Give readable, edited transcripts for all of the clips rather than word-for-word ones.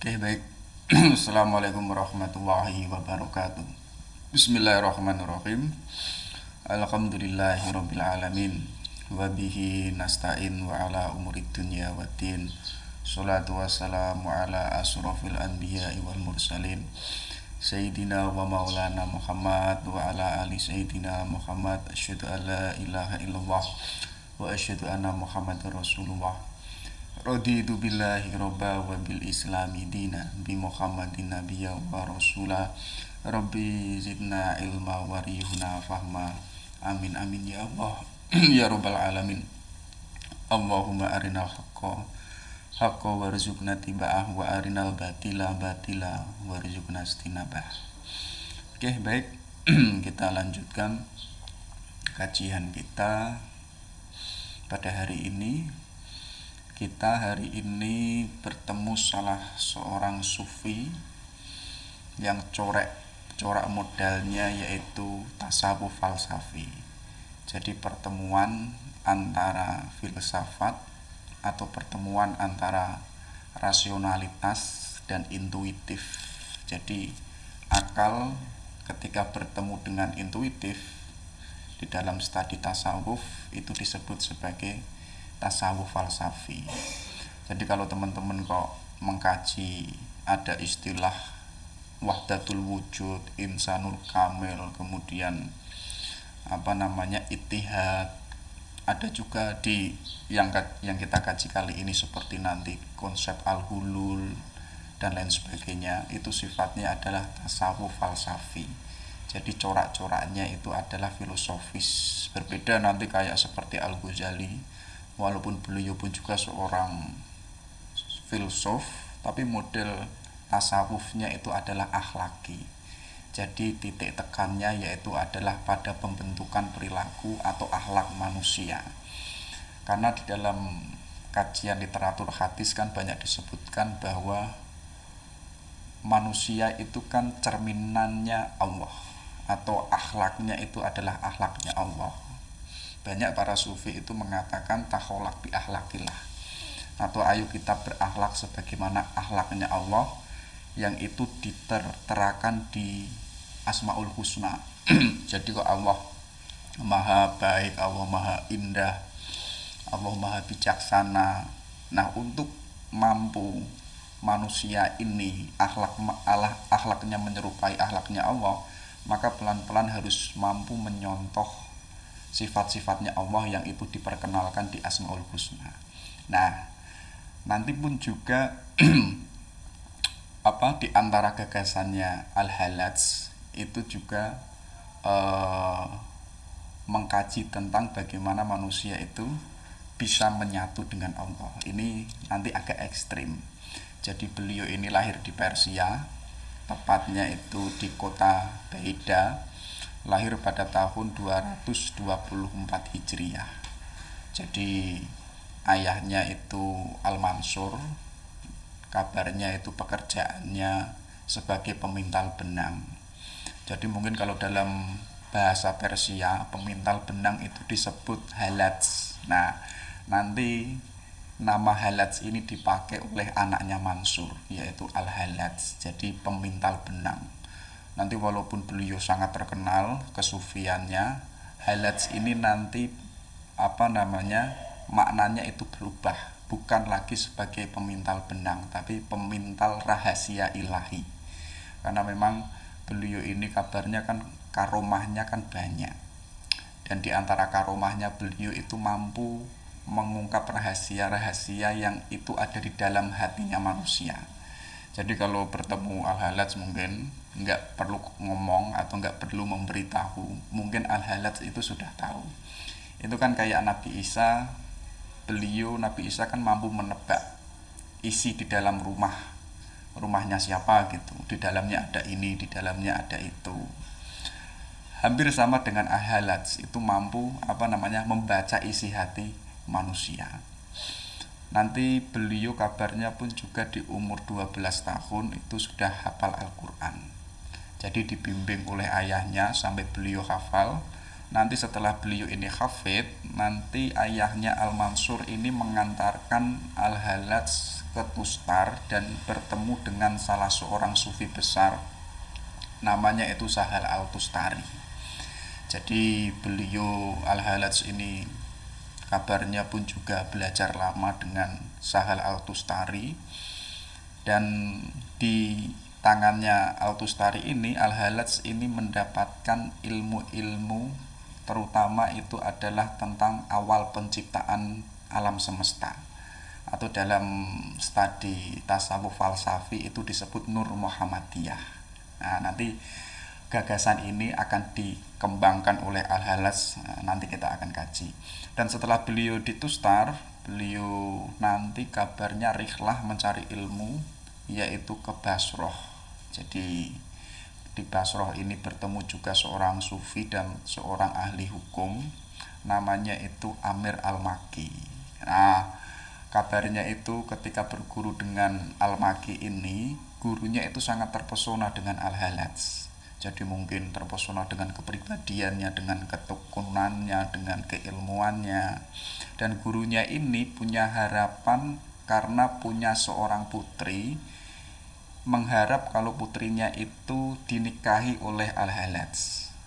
Oke, baik. Assalamualaikum warahmatullahi wabarakatuh. Bismillahirrahmanirrahim. Alhamdulillahirabbil alamin. Wa bihi nasta'in wa ala umurid dunya waddin. Shalatu wassalamu ala asrofil anbiya'i wal mursalin. Sayyidina wa maulana Muhammad wa ala ali sayyidina Muhammad. Asyhadu an la ilaha illallah wa asyhadu anna Muhammadar Rasulullah. Raditu billahi robba wa bil islami dina bi Muhammadin nabiyya wa rasula. Rabbi zidna ilma warihuna fahma. Amin amin ya Allah ya rabbal alamin. Allahumma arinal haqqa haqqa warzuqna tiba'ah wa arinal batila batila warzuqna istinabah. Oke, baik. Kita lanjutkan kajian kita pada hari ini. Kita hari ini bertemu salah seorang sufi yang corak modalnya yaitu tasawuf falsafi. Jadi pertemuan antara filsafat atau pertemuan antara rasionalitas dan intuitif. Jadi akal ketika bertemu dengan intuitif di dalam studi tasawuf itu disebut sebagai tasawuf falsafi. Jadi kalau teman-teman kok mengkaji ada istilah wahdatul wujud, insanul kamil, kemudian ittihad, ada juga di yang kita kaji kali ini seperti nanti konsep al-hulul dan lain sebagainya, itu sifatnya adalah tasawuf falsafi. Jadi corak-coraknya itu adalah filosofis. Berbeda nanti kayak seperti Al-Ghazali, walaupun beliau pun juga seorang filsuf, tapi model tasawufnya itu adalah akhlaki. Jadi titik tekannya yaitu adalah pada pembentukan perilaku atau akhlak manusia. Karena di dalam kajian literatur hadis kan banyak disebutkan bahwa manusia itu kan cerminannya Allah, atau akhlaknya itu adalah akhlaknya Allah. Banyak para sufi itu mengatakan takholak bi akhlakillah, atau ayo kita berakhlak sebagaimana akhlaknya Allah, yang itu diterterakan di Asmaul Husna. Jadi kok Allah maha baik, Allah maha indah, Allah maha bijaksana. Nah, untuk mampu manusia ini akhlaknya menyerupai akhlaknya Allah, maka pelan-pelan harus mampu menyontoh sifat-sifatnya Allah yang itu diperkenalkan di Asmaul Husna. Nah, nanti pun juga di antara gagasannya Al-Halaj itu juga mengkaji tentang bagaimana manusia itu bisa menyatu dengan Allah. Ini nanti agak ekstrim. Jadi beliau ini lahir di Persia, tepatnya itu di kota Baida, lahir pada tahun 224 Hijriah. Jadi ayahnya itu Al-Mansur, kabarnya itu pekerjaannya sebagai pemintal benang. Jadi mungkin kalau dalam bahasa Persia pemintal benang itu disebut halaj. Nah, nanti nama halaj ini dipakai oleh anaknya Mansur, yaitu Al-Halaj, jadi pemintal benang. Nanti walaupun beliau sangat terkenal kesufiannya, Halaj ini nanti maknanya itu berubah, bukan lagi sebagai pemintal benang, tapi pemintal rahasia ilahi. Karena memang beliau ini kabarnya kan karomahnya kan banyak, dan di antara karomahnya beliau itu mampu mengungkap rahasia-rahasia yang itu ada di dalam hatinya manusia. Jadi kalau bertemu Al-Halaj mungkin nggak perlu ngomong atau nggak perlu memberitahu, mungkin Al-Halaj itu sudah tahu. Itu kan kayak Nabi Isa, Nabi Isa kan mampu menebak isi di dalam rumahnya siapa gitu, di dalamnya ada ini, di dalamnya ada itu. Hampir sama dengan Al-Halaj, itu mampu membaca isi hati manusia. Nanti beliau kabarnya pun juga di umur 12 tahun itu sudah hafal Al-Quran. Jadi dibimbing oleh ayahnya sampai beliau hafal. Nanti setelah beliau ini hafid, nanti ayahnya Al-Mansur ini mengantarkan Al-Halaj ke Tustar dan bertemu dengan salah seorang sufi besar, namanya itu Sahal Al-Tustari. Jadi beliau Al-Halaj ini kabarnya pun juga belajar lama dengan Sahal Al-Tustari, dan di tangannya Al-Tustari ini Al-Halaj ini mendapatkan ilmu-ilmu, terutama itu adalah tentang awal penciptaan alam semesta, atau dalam studi tasawuf falsafi itu disebut Nur Muhammadiyah. Nah, nanti gagasan ini akan dikembangkan oleh Al-Halaj, nanti kita akan kaji. Dan setelah beliau di Tustar, beliau nanti kabarnya rihlah mencari ilmu, yaitu ke Basroh. Jadi di Basroh ini bertemu juga seorang sufi dan seorang ahli hukum, namanya itu Amir Al-Maki. Nah, kabarnya itu ketika berguru dengan Al-Maki ini, gurunya itu sangat terpesona dengan Al-Halaj. Jadi mungkin terpesona dengan kepribadiannya, dengan ketekunannya, dengan keilmuannya. Dan gurunya ini punya harapan karena punya seorang putri, mengharap kalau putrinya itu dinikahi oleh Al-Halaj.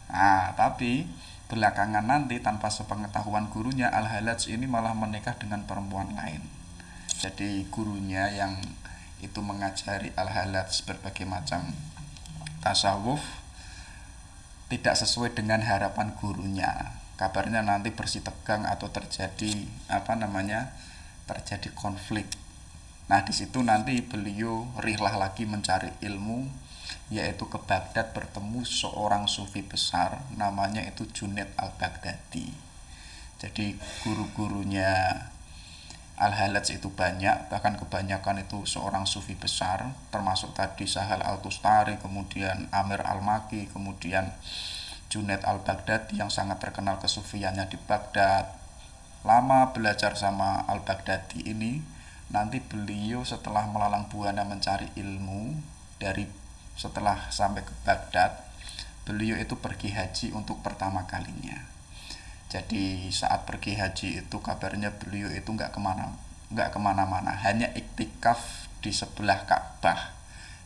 Nah, tapi belakangan nanti tanpa sepengetahuan gurunya, Al-Halaj ini malah menikah dengan perempuan lain. Jadi gurunya yang itu mengajari Al-Halaj berbagai macam tasawuf tidak sesuai dengan harapan gurunya. Kabarnya nanti bersitegang atau terjadi terjadi konflik. Nah, di situ nanti beliau rihlah lagi mencari ilmu, yaitu ke Baghdad bertemu seorang sufi besar, namanya itu Junaid Al-Baghdadi. Jadi guru-gurunya Al-Halaj itu banyak, bahkan kebanyakan itu seorang sufi besar, termasuk tadi Sahal Al-Tustari, kemudian Amir Al-Maki, kemudian Junaid Al-Baghdadi yang sangat terkenal kesufiannya di Baghdad. Lama belajar sama Al-Baghdadi ini, nanti beliau setelah melalang buana mencari ilmu, setelah sampai ke Baghdad, beliau itu pergi haji untuk pertama kalinya. Jadi saat pergi haji itu kabarnya beliau itu nggak kemana-mana, hanya iktikaf di sebelah Ka'bah,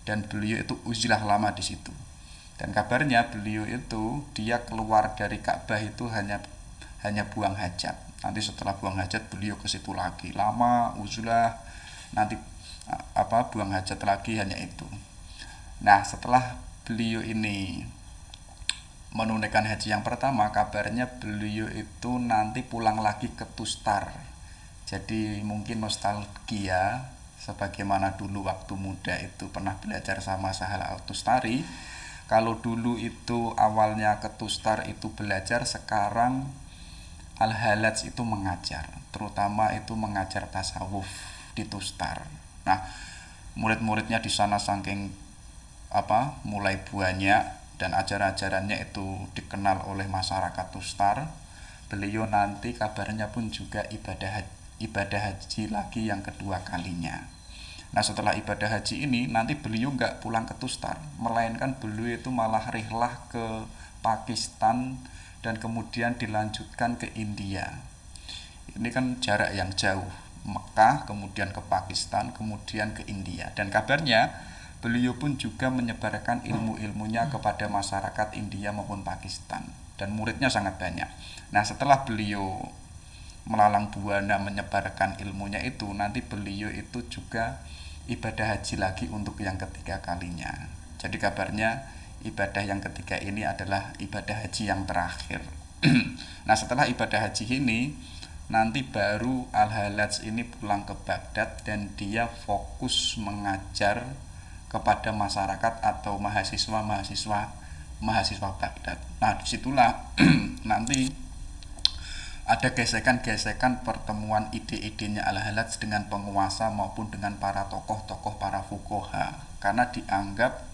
dan beliau itu uzlah lama di situ. Dan kabarnya beliau itu dia keluar dari Ka'bah itu hanya buang hajat. Nanti setelah buang hajat beliau ke situ lagi, lama uzlah, nanti buang hajat lagi, hanya itu. Nah, setelah beliau ini menunaikan haji yang pertama, kabarnya beliau itu nanti pulang lagi ke Tustar. Jadi mungkin nostalgia, sebagaimana dulu waktu muda itu pernah belajar sama Sahal Al-Tustari. Kalau dulu itu awalnya ke Tustar itu belajar, sekarang Al-Halaj itu mengajar, terutama itu mengajar tasawuf di Tustar. Nah, murid-muridnya di sana saking mulai banyak dan ajaran-ajarannya itu dikenal oleh masyarakat Tustar. Beliau nanti kabarnya pun juga ibadah haji lagi yang kedua kalinya. Nah, setelah ibadah haji ini nanti beliau nggak pulang ke Tustar, melainkan beliau itu malah rihlah ke Pakistan dan kemudian dilanjutkan ke India. Ini kan jarak yang jauh, Mekah, kemudian ke Pakistan, kemudian ke India. Dan kabarnya beliau pun juga menyebarkan ilmu-ilmunya kepada masyarakat India maupun Pakistan, dan muridnya sangat banyak. Nah, setelah beliau melalang buana menyebarkan ilmunya itu, nanti beliau itu juga ibadah haji lagi untuk yang ketiga kalinya. Jadi kabarnya ibadah yang ketiga ini adalah ibadah haji yang terakhir. Nah, setelah ibadah haji ini nanti baru Al-Halaj ini pulang ke Baghdad, dan dia fokus mengajar kepada masyarakat atau mahasiswa Baghdad. Nah, disitulah nanti ada gesekan-gesekan pertemuan ide-idenya Al-Halaj dengan penguasa maupun dengan para tokoh-tokoh, para fuqaha, karena dianggap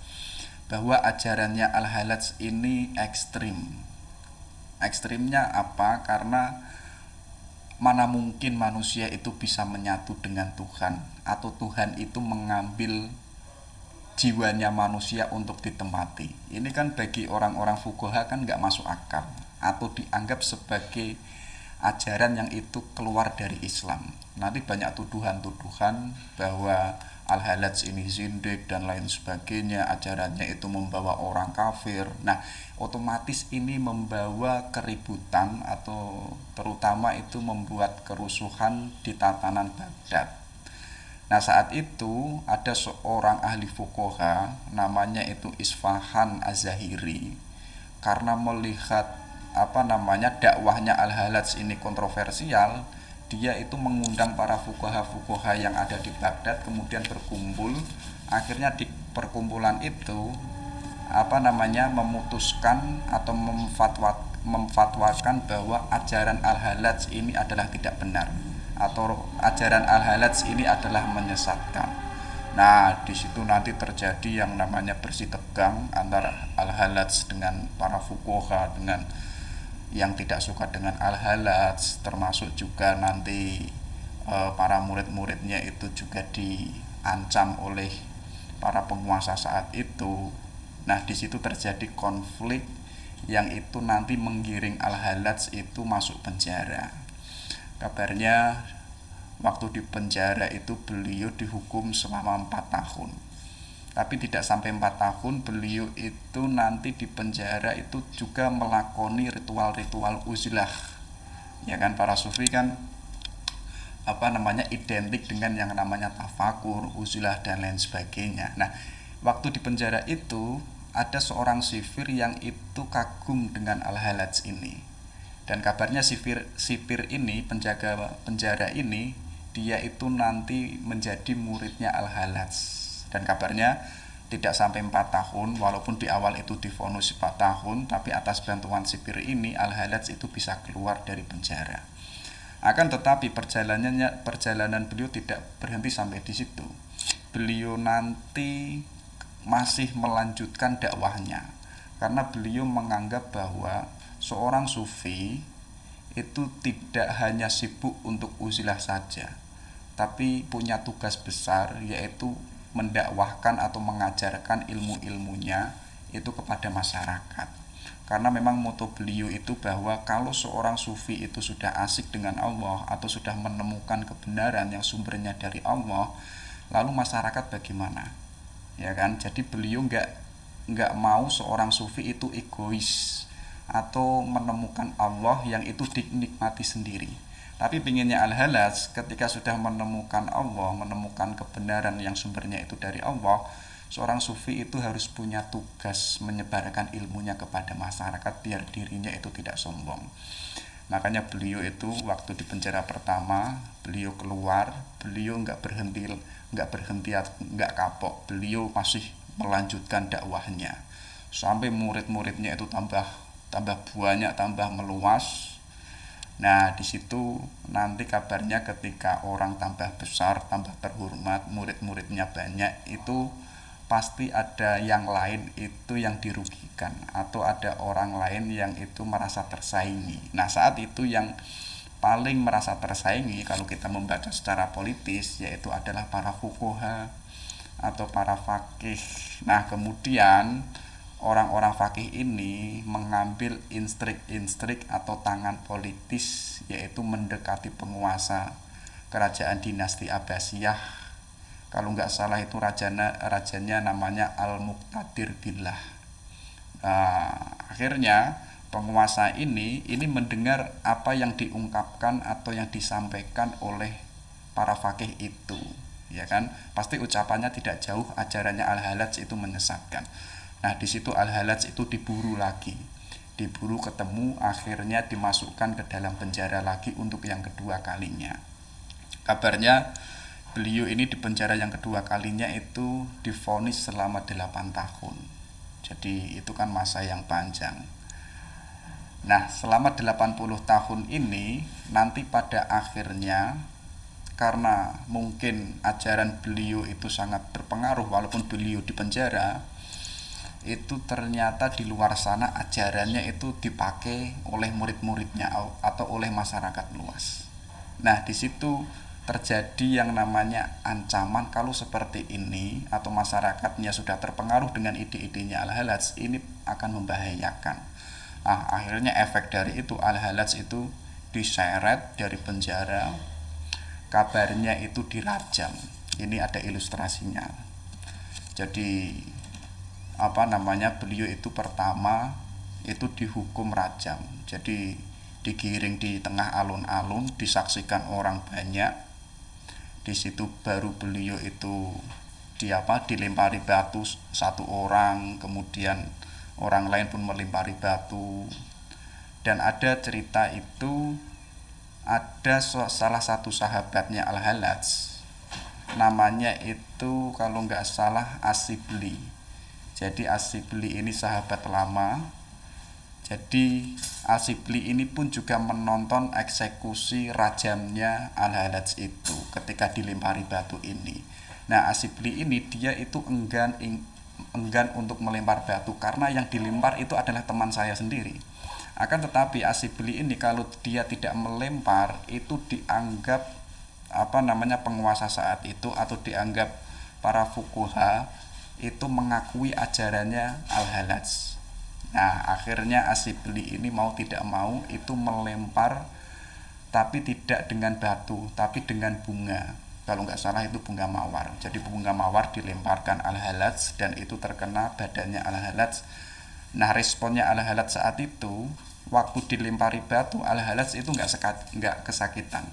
bahwa ajarannya Al-Halaj ini ekstrim. Ekstrimnya apa? Karena mana mungkin manusia itu bisa menyatu dengan Tuhan, atau Tuhan itu mengambil jiwanya manusia untuk ditempati. Ini kan bagi orang-orang fuqaha kan nggak masuk akal, atau dianggap sebagai ajaran yang itu keluar dari Islam. Nanti banyak tuduhan-tuduhan bahwa Al-Halaj ini zindik dan lain sebagainya, ajarannya itu membawa orang kafir. Nah, otomatis ini membawa keributan atau terutama itu membuat kerusuhan di tatanan Baghdad. Nah, saat itu ada seorang ahli fuqaha namanya itu Isfahan Az-Zahiri, karena melihat dakwahnya Al-Halaj ini kontroversial, dia itu mengundang para fuqaha-fuqaha yang ada di Baghdad kemudian berkumpul. Akhirnya di perkumpulan itu memutuskan atau memfatwakan bahwa ajaran Al-Halaj ini adalah tidak benar atau ajaran Al-Halaj ini adalah menyesatkan. Nah, di situ nanti terjadi yang namanya bersih tegang antara Al-Halaj dengan para fuqaha, dengan yang tidak suka dengan Al-Halaj, termasuk juga nanti para murid-muridnya itu juga diancam oleh para penguasa saat itu. Nah, di situ terjadi konflik yang itu nanti menggiring Al-Halaj itu masuk penjara. Kabarnya waktu di penjara itu beliau dihukum selama 4 tahun. Tapi tidak sampai 4 tahun, beliau itu nanti di penjara itu juga melakoni ritual-ritual uzlah. Ya kan, para sufi kan identik dengan yang namanya tafakur, uzlah dan lain sebagainya. Nah, waktu di penjara itu ada seorang sipir yang itu kagum dengan Al-Halaj ini. Dan kabarnya sipir ini, penjaga penjara ini, dia itu nanti menjadi muridnya Al-Halaj. Dan kabarnya tidak sampai 4 tahun, walaupun di awal itu divonis 4 tahun, tapi atas bantuan sipir ini Al-Halaj itu bisa keluar dari penjara. Akan tetapi perjalanan beliau tidak berhenti sampai di situ. Beliau nanti masih melanjutkan dakwahnya, karena beliau menganggap bahwa seorang sufi itu tidak hanya sibuk untuk uzlah saja, tapi punya tugas besar, yaitu mendakwahkan atau mengajarkan ilmu-ilmunya itu kepada masyarakat. Karena memang moto beliau itu bahwa kalau seorang sufi itu sudah asik dengan Allah atau sudah menemukan kebenaran yang sumbernya dari Allah, lalu masyarakat bagaimana? Ya kan? Jadi beliau nggak mau seorang sufi itu egois atau menemukan Allah yang itu dinikmati sendiri. Tapi pinginnya Al-Halaj ketika sudah menemukan Allah, menemukan kebenaran yang sumbernya itu dari Allah, seorang sufi itu harus punya tugas menyebarkan ilmunya kepada masyarakat biar dirinya itu tidak sombong. Makanya beliau itu waktu di penjara pertama, beliau keluar, beliau nggak kapok, beliau masih melanjutkan dakwahnya sampai murid-muridnya itu tambah banyak, tambah meluas. Nah, di situ nanti kabarnya ketika orang tambah besar, tambah terhormat, murid-muridnya banyak, itu pasti ada yang lain itu yang dirugikan atau ada orang lain yang itu merasa tersaingi. Nah, saat itu yang paling merasa tersaingi kalau kita membaca secara politis yaitu adalah para fuqaha atau para faqih. Nah, kemudian orang-orang fakih ini mengambil instrik-instrik atau tangan politis, yaitu mendekati penguasa kerajaan dinasti Abbasiyah. Kalau nggak salah itu rajanya namanya Al-Muqtadir Billah. Akhirnya penguasa ini mendengar apa yang diungkapkan atau yang disampaikan oleh para fakih itu, ya kan? Pasti ucapannya tidak jauh, ajarannya Al-Halaj itu menyesatkan. Nah, di situ Al-Halaj itu diburu ketemu, akhirnya dimasukkan ke dalam penjara lagi untuk yang kedua kalinya. Kabarnya beliau ini di penjara yang kedua kalinya itu divonis selama 8 tahun. Jadi itu kan masa yang panjang. Nah, selama 80 tahun ini nanti pada akhirnya, karena mungkin ajaran beliau itu sangat berpengaruh walaupun beliau di penjara, itu ternyata di luar sana ajarannya itu dipakai oleh murid-muridnya atau oleh masyarakat luas. Nah, di situ terjadi yang namanya ancaman kalau seperti ini atau masyarakatnya sudah terpengaruh dengan ide-idenya Al-Halaj, ini akan membahayakan. Akhirnya efek dari itu Al-Halaj itu diseret dari penjara, kabarnya itu dirajam. Ini ada ilustrasinya. Jadi beliau itu pertama itu dihukum rajam. Jadi digiring di tengah alun-alun, disaksikan orang banyak. Di situ baru beliau itu dilempari batu satu orang, kemudian orang lain pun melempari batu. Dan ada cerita itu ada salah satu sahabatnya Al-Halaj, namanya itu kalau nggak salah Asibli. Jadi Asibli ini sahabat lama. Jadi Asibli ini pun juga menonton eksekusi rajamnya Al-Halaj itu ketika dilempari batu ini. Nah, Asibli ini dia itu enggan untuk melempar batu karena yang dilempar itu adalah teman saya sendiri. Akan tetapi Asibli ini kalau dia tidak melempar itu dianggap penguasa saat itu, atau dianggap para fuqaha itu mengakui ajarannya Al-Halaj. Nah, akhirnya Asibli ini mau tidak mau itu melempar, tapi tidak dengan batu, tapi dengan bunga. Kalau nggak salah itu bunga mawar. Jadi bunga mawar dilemparkan Al-Halaj dan itu terkena badannya Al-Halaj. Nah, responnya Al-Halaj saat itu, waktu dilempari batu, Al-Halaj itu nggak kesakitan.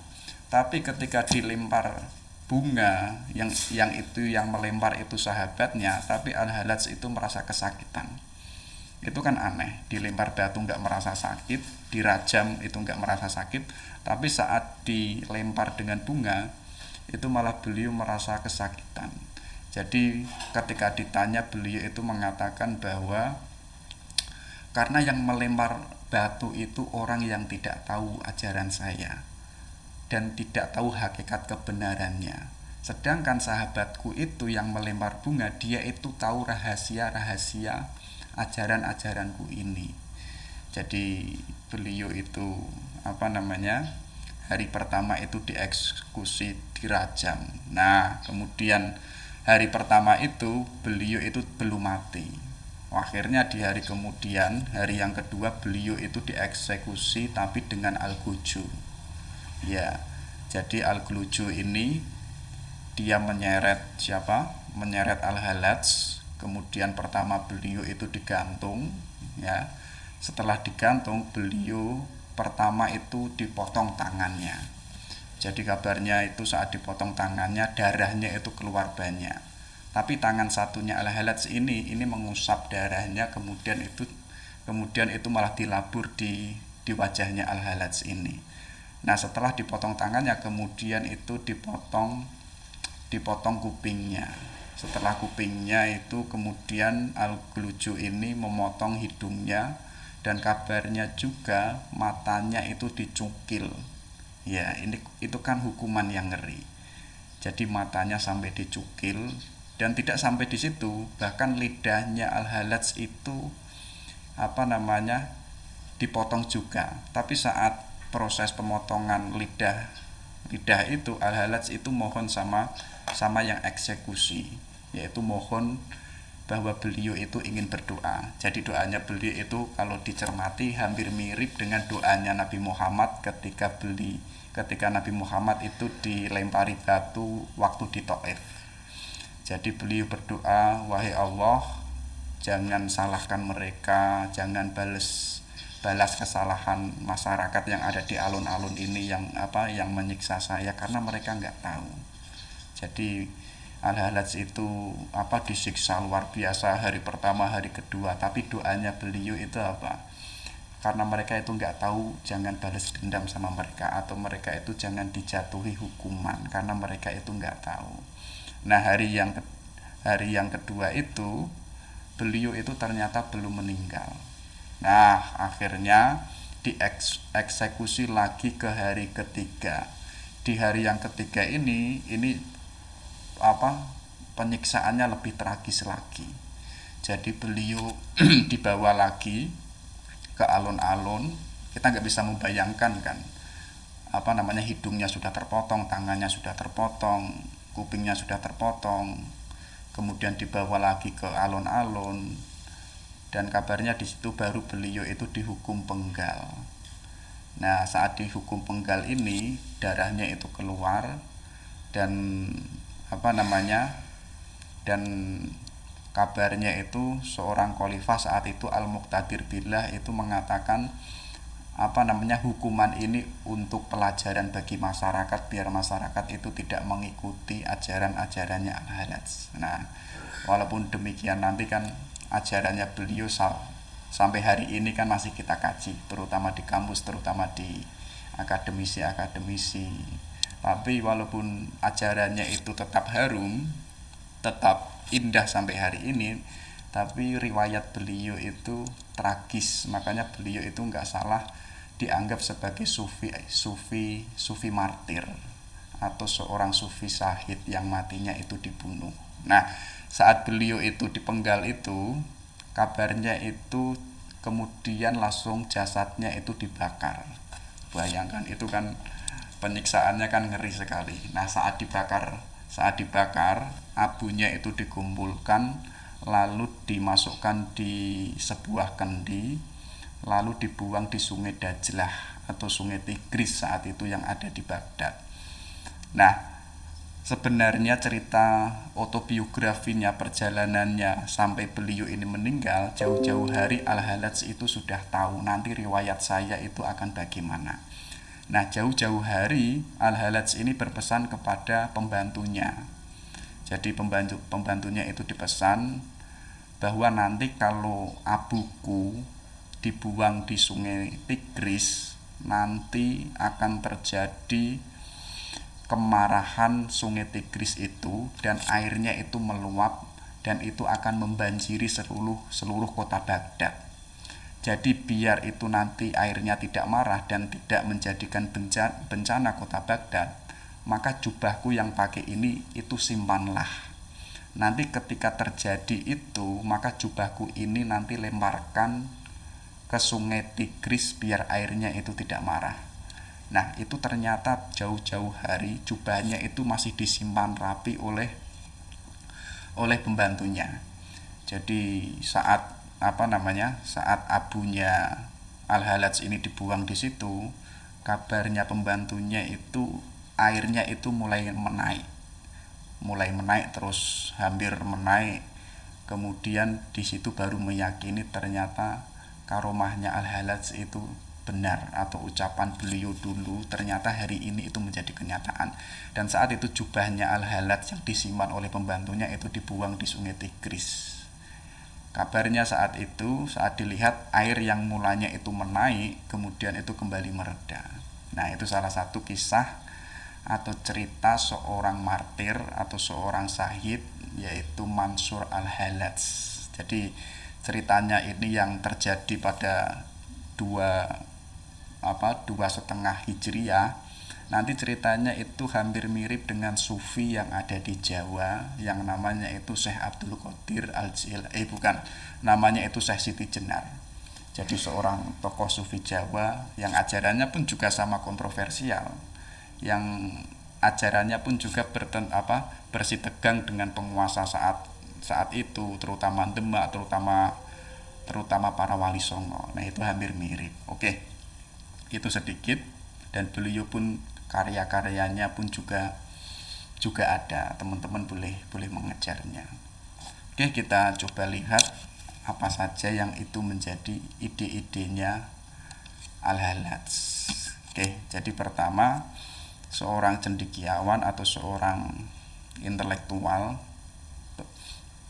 Tapi ketika dilempar bunga, yang melempar itu sahabatnya, tapi Al-Halaj itu merasa kesakitan. Itu kan aneh, dilempar batu nggak merasa sakit, dirajam itu nggak merasa sakit, tapi saat dilempar dengan bunga itu malah beliau merasa kesakitan. Jadi ketika ditanya, beliau itu mengatakan bahwa karena yang melempar batu itu orang yang tidak tahu ajaran saya dan tidak tahu hakikat kebenarannya. Sedangkan sahabatku itu yang melempar bunga, dia itu tahu rahasia-rahasia ajaran-ajaranku ini. Jadi beliau itu hari pertama itu dieksekusi, dirajam. Nah, kemudian hari pertama itu beliau itu belum mati. Akhirnya di hari kemudian, hari yang kedua, beliau itu dieksekusi tapi dengan al-ghuju. Ya, jadi al-ghuju ini dia menyeret Menyeret Al-Halaj. Kemudian pertama beliau itu digantung, ya. Setelah digantung, beliau pertama itu dipotong tangannya. Jadi kabarnya itu saat dipotong tangannya, darahnya itu keluar banyak. Tapi tangan satunya Al-Halaj ini mengusap darahnya, kemudian itu malah dilabur di wajahnya Al-Halaj ini. Nah, setelah dipotong tangannya, kemudian itu dipotong kupingnya. Setelah kupingnya itu kemudian al-ghuju ini memotong hidungnya, dan kabarnya juga matanya itu dicukil. Ya, itu kan hukuman yang ngeri. Jadi matanya sampai dicukil, dan tidak sampai di situ, bahkan lidahnya Al-Halaj itu dipotong juga. Tapi saat proses pemotongan lidah itu, Al-Halaj itu mohon sama yang eksekusi, yaitu mohon bahwa beliau itu ingin berdoa. Jadi doanya beliau itu kalau dicermati hampir mirip dengan doanya Nabi Muhammad ketika Nabi Muhammad itu dilempari batu waktu di Thaif. Jadi beliau berdoa, wahai Allah, jangan salahkan mereka, jangan balas kesalahan masyarakat yang ada di alun-alun ini yang menyiksa saya, karena mereka nggak tahu. Jadi Al-Halaj itu disiksa luar biasa hari pertama, hari kedua, tapi doanya beliau itu karena mereka itu nggak tahu, jangan balas dendam sama mereka, atau mereka itu jangan dijatuhi hukuman karena mereka itu nggak tahu. Nah, hari yang kedua itu beliau itu ternyata belum meninggal. Nah, akhirnya dieksekusi lagi ke hari ketiga. Di hari yang ketiga ini penyiksaannya lebih tragis lagi. Jadi beliau dibawa lagi ke alun-alun. Kita nggak bisa membayangkan kan, hidungnya sudah terpotong, tangannya sudah terpotong, kupingnya sudah terpotong, kemudian dibawa lagi ke alun-alun, dan kabarnya di situ baru beliau itu dihukum penggal. Nah, saat dihukum penggal ini darahnya itu keluar dan apa namanya dan kabarnya itu seorang khalifah saat itu Al-Muqtadir Billah itu mengatakan apa namanya hukuman ini untuk pelajaran bagi masyarakat biar masyarakat itu tidak mengikuti ajaran-ajarannya Al-Halaj. Nah, walaupun demikian nanti kan ajarannya beliau sampai hari ini kan masih kita kaji, terutama di kampus, terutama di akademisi-akademisi. Tapi walaupun ajarannya itu tetap harum, tetap indah sampai hari ini, tapi riwayat beliau itu tragis. Makanya beliau itu nggak salah dianggap sebagai sufi martir atau seorang sufi syahid yang matinya itu dibunuh. Nah, saat beliau itu dipenggal itu, kabarnya itu kemudian langsung jasadnya itu dibakar. Bayangkan itu kan penyiksaannya kan ngeri sekali. Nah, saat dibakar abunya itu dikumpulkan lalu dimasukkan di sebuah kendi lalu dibuang di sungai Dajlah atau sungai Tigris saat itu yang ada di Baghdad. Nah, sebenarnya cerita autobiografinya, perjalanannya sampai beliau ini meninggal, jauh-jauh hari Al-Halaj itu sudah tahu nanti riwayat saya itu akan bagaimana. Nah, jauh-jauh hari Al-Halaj ini berpesan kepada pembantunya. Jadi pembantunya itu dipesan bahwa nanti kalau abuku dibuang di sungai Tigris, nanti akan terjadi kemarahan sungai Tigris itu dan airnya itu meluap dan itu akan membanjiri seluruh kota Baghdad. Jadi biar itu nanti airnya tidak marah dan tidak menjadikan bencana kota Baghdad, maka jubahku yang pakai ini itu simpanlah. Nanti ketika terjadi itu, maka jubahku ini nanti lemparkan ke sungai Tigris biar airnya itu tidak marah. Nah, itu ternyata jauh-jauh hari jubahnya itu masih disimpan rapi oleh pembantunya. Jadi saat saat abunya Al-Halaj ini dibuang di situ, kabarnya pembantunya itu airnya itu mulai menaik terus hampir menaik. Kemudian di situ baru meyakini ternyata karomahnya Al-Halaj itu benar atau ucapan beliau dulu ternyata hari ini itu menjadi kenyataan. Dan saat itu jubahnya Al-Halaj yang disimpan oleh pembantunya itu dibuang di sungai Tigris. Kabarnya saat dilihat air yang mulanya itu menaik kemudian itu kembali mereda. Nah, itu salah satu kisah atau cerita seorang martir atau seorang syahid yaitu Mansur Al-Halaj. Jadi ceritanya ini yang terjadi pada dua setengah Hijriah. Nanti ceritanya itu hampir mirip dengan sufi yang ada di Jawa yang namanya itu Syekh Abdul Qadir namanya itu Syekh Siti Jenar. Jadi seorang tokoh sufi Jawa yang ajarannya pun juga sama kontroversial, yang ajarannya pun juga bersitegang dengan penguasa saat itu, terutama Demak, terutama para wali songo. Nah, itu hampir mirip. Oke, itu sedikit. Dan beliau pun karya-karyanya pun juga ada, teman-teman boleh mengejarnya. Oke, kita coba lihat apa saja yang itu menjadi ide-idenya Al-Halaj. Oke, jadi pertama, seorang cendekiawan atau seorang intelektual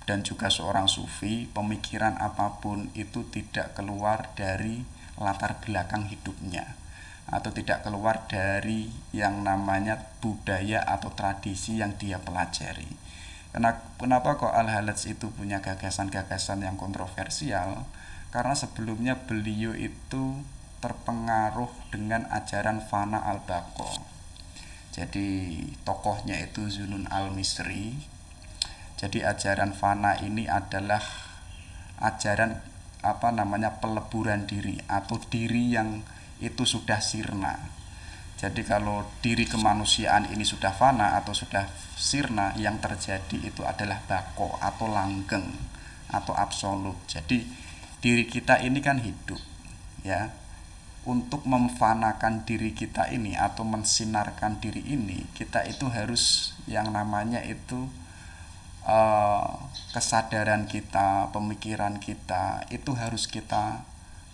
dan juga seorang sufi, pemikiran apapun itu tidak keluar dari latar belakang hidupnya atau tidak keluar dari yang namanya budaya atau tradisi yang dia pelajari. Kenapa kok Al-Halaj itu punya gagasan-gagasan yang kontroversial? Karena sebelumnya beliau itu terpengaruh dengan ajaran Fana al-Baqa. Jadi tokohnya itu Zunun al-Misri. Jadi ajaran Fana ini adalah ajaran peleburan diri atau diri yang itu sudah sirna. Jadi kalau diri kemanusiaan ini sudah fana atau sudah sirna, yang terjadi itu adalah bako atau langgeng atau absolut. Jadi diri kita ini kan hidup, ya. untuk memfanakan diri kita ini atau mensinarkan diri ini, kita itu harus yang namanya itu eh, kesadaran kita, pemikiran kita itu harus kita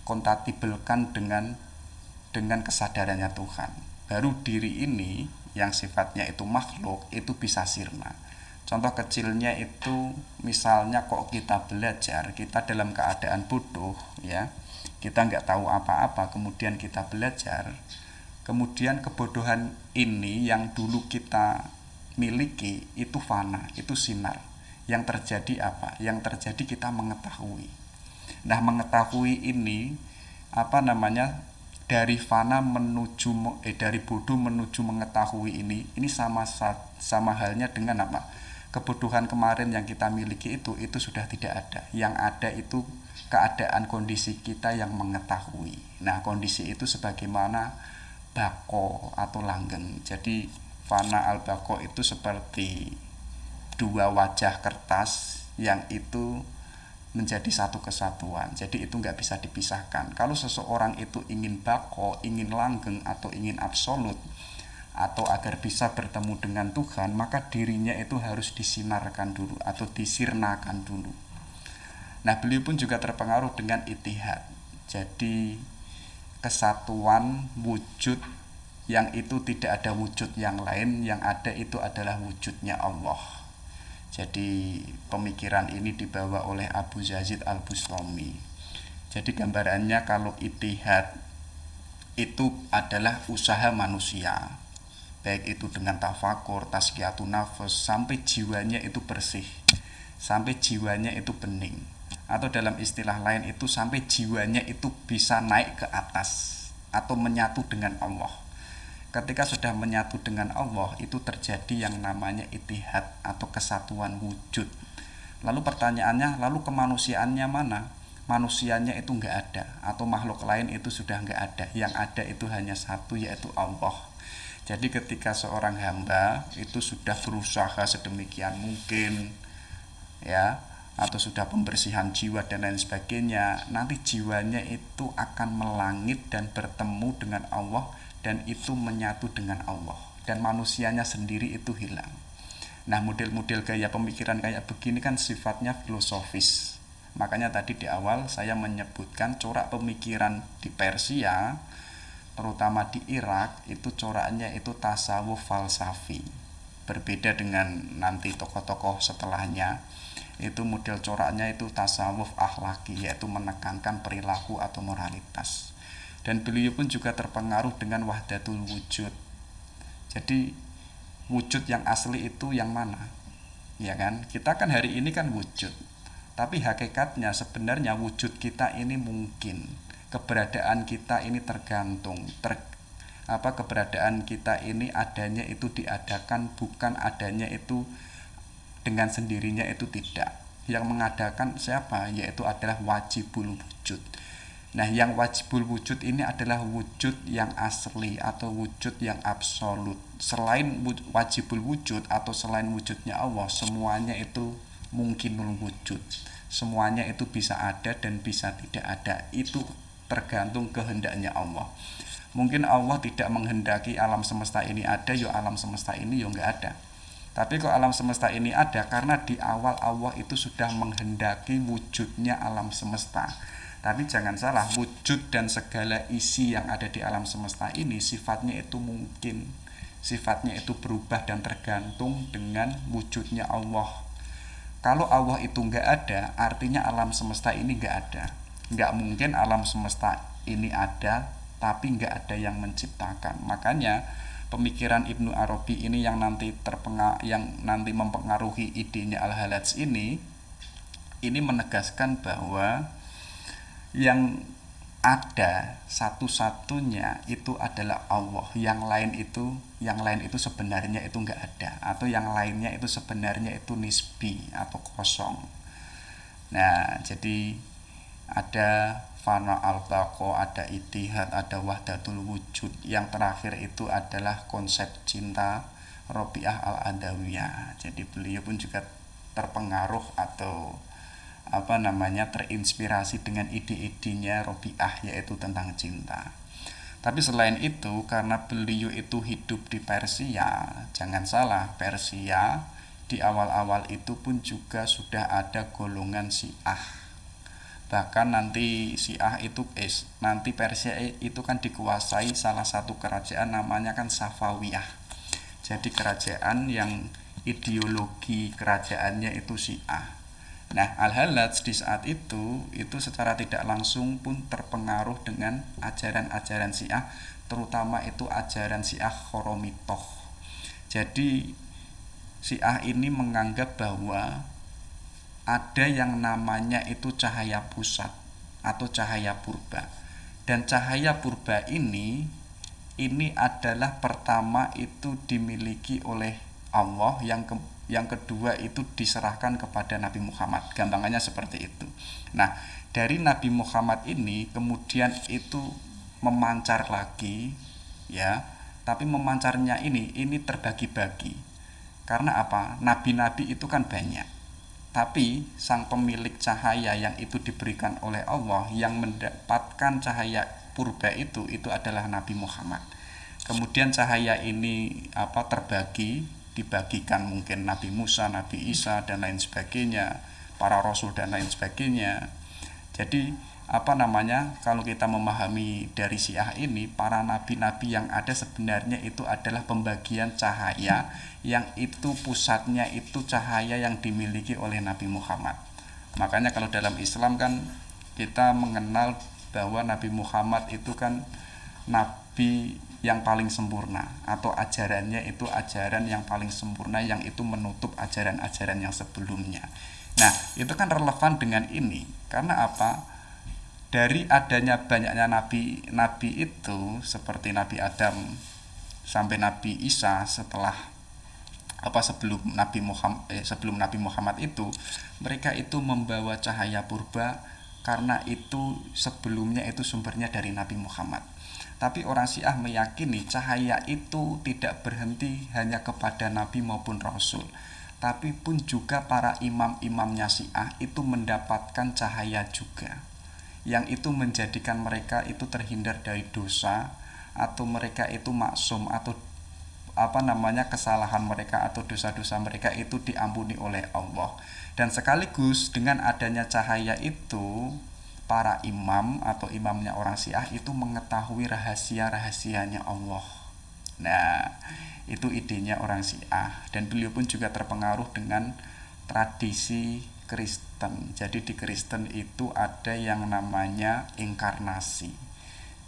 kompatibelkan dengan kesadarannya Tuhan. Baru diri ini yang sifatnya itu makhluk itu bisa sirna. Contoh kecilnya itu misalnya kok kita belajar, kita dalam keadaan bodoh ya, kita nggak tahu apa-apa, kemudian kita belajar, kemudian kebodohan ini yang dulu kita miliki itu fana, itu sinar. Yang terjadi apa? Yang terjadi kita mengetahui. Nah, mengetahui ini apa namanya, dari fana menuju dari bodoh menuju mengetahui ini sama halnya dengan apa? Kebodohan kemarin yang kita miliki itu sudah tidak ada. Yang ada itu keadaan kondisi kita yang mengetahui. Nah, kondisi itu sebagaimana bako atau langgeng. Jadi fana al bako itu seperti dua wajah kertas yang itu menjadi satu kesatuan. Jadi itu nggak bisa dipisahkan. Kalau seseorang itu ingin bako, ingin langgeng atau ingin absolut, atau agar bisa bertemu dengan Tuhan, maka dirinya itu harus disinarkan dulu atau disirnakan dulu. Nah, beliau pun juga terpengaruh dengan itihad. Jadi kesatuan wujud yang itu tidak ada wujud yang lain, yang ada itu adalah wujudnya Allah. Jadi pemikiran ini dibawa oleh Abu Yazid Al-Bustami. Jadi gambarannya kalau itihad itu adalah usaha manusia, baik itu dengan tafakur, tazkiyatun nafs, sampai jiwanya itu bersih, sampai jiwanya itu bening, atau dalam istilah lain itu sampai jiwanya itu bisa naik ke atas atau menyatu dengan Allah. Ketika sudah menyatu dengan Allah, itu terjadi yang namanya itihad atau kesatuan wujud. Lalu pertanyaannya, lalu kemanusiaannya mana? Manusianya itu nggak ada, atau makhluk lain itu sudah nggak ada. Yang ada itu hanya satu, yaitu Allah. Jadi ketika seorang hamba itu sudah berusaha sedemikian mungkin ya, atau sudah pembersihan jiwa dan lain sebagainya, nanti jiwanya itu akan melangit dan bertemu dengan Allah, dan itu menyatu dengan Allah, dan manusianya sendiri itu hilang. Nah, model-model gaya pemikiran kayak begini kan sifatnya filosofis. Makanya tadi di awal saya menyebutkan corak pemikiran di Persia, terutama di Irak, itu coraknya itu tasawuf falsafi. Berbeda dengan nanti tokoh-tokoh setelahnya, itu model coraknya itu tasawuf akhlaki, yaitu menekankan perilaku atau moralitas. Dan beliau pun juga terpengaruh dengan wahdatul wujud. Jadi wujud yang asli itu yang mana? Ya kan? Kita kan hari ini kan wujud. Tapi hakikatnya sebenarnya wujud kita ini mungkin. Keberadaan kita ini tergantung. Keberadaan kita ini adanya itu diadakan, bukan adanya itu dengan sendirinya itu tidak. Yang mengadakan siapa? Yaitu adalah wajibul wujud. Nah, yang wajibul wujud ini adalah wujud yang asli atau wujud yang absolut. Selain wajibul wujud atau selain wujudnya Allah, semuanya itu mungkinul wujud. Semuanya itu bisa ada dan bisa tidak ada. Itu tergantung kehendaknya Allah. Mungkin Allah tidak menghendaki alam semesta ini ada, ya alam semesta ini ya nggak ada. Tapi kalau alam semesta ini ada, karena di awal Allah itu sudah menghendaki wujudnya alam semesta. Tapi jangan salah, wujud dan segala isi yang ada di alam semesta ini sifatnya itu mungkin, sifatnya itu berubah dan tergantung dengan wujudnya Allah. Kalau Allah itu nggak ada, artinya alam semesta ini nggak ada. Nggak mungkin alam semesta ini ada, tapi nggak ada yang menciptakan. Makanya pemikiran Ibnu Arabi ini yang nanti mempengaruhi idenya Al-Halaj ini menegaskan bahwa yang ada satu-satunya itu adalah Allah. Yang lain itu sebenarnya itu enggak ada, atau yang lainnya itu sebenarnya itu nisbi atau kosong. Nah, jadi ada fana al-baqo, ada itihad, ada wahdatul wujud. Yang terakhir itu adalah konsep cinta Rabi'ah al-Adawiyah. Jadi beliau pun juga terpengaruh atau terinspirasi dengan ide-idenya Rabi'ah, yaitu tentang cinta. Tapi selain itu, karena beliau itu hidup di Persia, jangan salah, Persia di awal-awal itu pun juga sudah ada golongan Syiah. Bahkan nanti Syiah itu nanti Persia itu kan dikuasai salah satu kerajaan namanya kan Safawiyah. Jadi kerajaan yang ideologi kerajaannya itu Syiah. Nah, Al-Hallaj di saat itu secara tidak langsung pun terpengaruh dengan ajaran-ajaran Syiah, terutama itu ajaran Syiah Khoromitoh. Jadi Syiah ini menganggap bahwa ada yang namanya itu cahaya pusat atau cahaya purba. Dan cahaya purba ini adalah pertama itu dimiliki oleh Allah, yang kedua itu diserahkan kepada Nabi Muhammad. Gampangannya seperti itu. Nah, dari Nabi Muhammad ini kemudian itu memancar lagi, ya. Tapi memancarnya ini terbagi-bagi. Karena apa? Nabi-nabi itu kan banyak. Tapi sang pemilik cahaya yang itu diberikan oleh Allah, yang mendapatkan cahaya purba itu adalah Nabi Muhammad. Kemudian cahaya ini dibagikan mungkin Nabi Musa, Nabi Isa dan lain sebagainya, para rasul dan lain sebagainya. Jadi kalau kita memahami dari Syiah ini, para nabi-nabi yang ada sebenarnya itu adalah pembagian cahaya yang itu pusatnya itu cahaya yang dimiliki oleh Nabi Muhammad. Makanya kalau dalam Islam kan kita mengenal bahwa Nabi Muhammad itu kan nabi yang paling sempurna, atau ajarannya itu ajaran yang paling sempurna yang itu menutup ajaran-ajaran yang sebelumnya. Nah, itu kan relevan dengan ini. Karena apa? Dari adanya banyaknya nabi itu seperti Nabi Adam sampai Nabi Isa sebelum Nabi Muhammad itu, mereka itu membawa cahaya purba karena itu sebelumnya itu sumbernya dari Nabi Muhammad. Tapi orang Syiah meyakini cahaya itu tidak berhenti hanya kepada nabi maupun rasul, tapi pun juga para imam-imamnya Syiah itu mendapatkan cahaya juga, yang itu menjadikan mereka itu terhindar dari dosa, atau mereka itu maksum, atau kesalahan mereka atau dosa-dosa mereka itu diampuni oleh Allah. Dan sekaligus dengan adanya cahaya itu, para imam atau imamnya orang Syiah itu mengetahui rahasia-rahasianya Allah. Nah, itu idenya orang Syiah, dan beliau pun juga terpengaruh dengan tradisi Kristen. Jadi di Kristen itu ada yang namanya inkarnasi.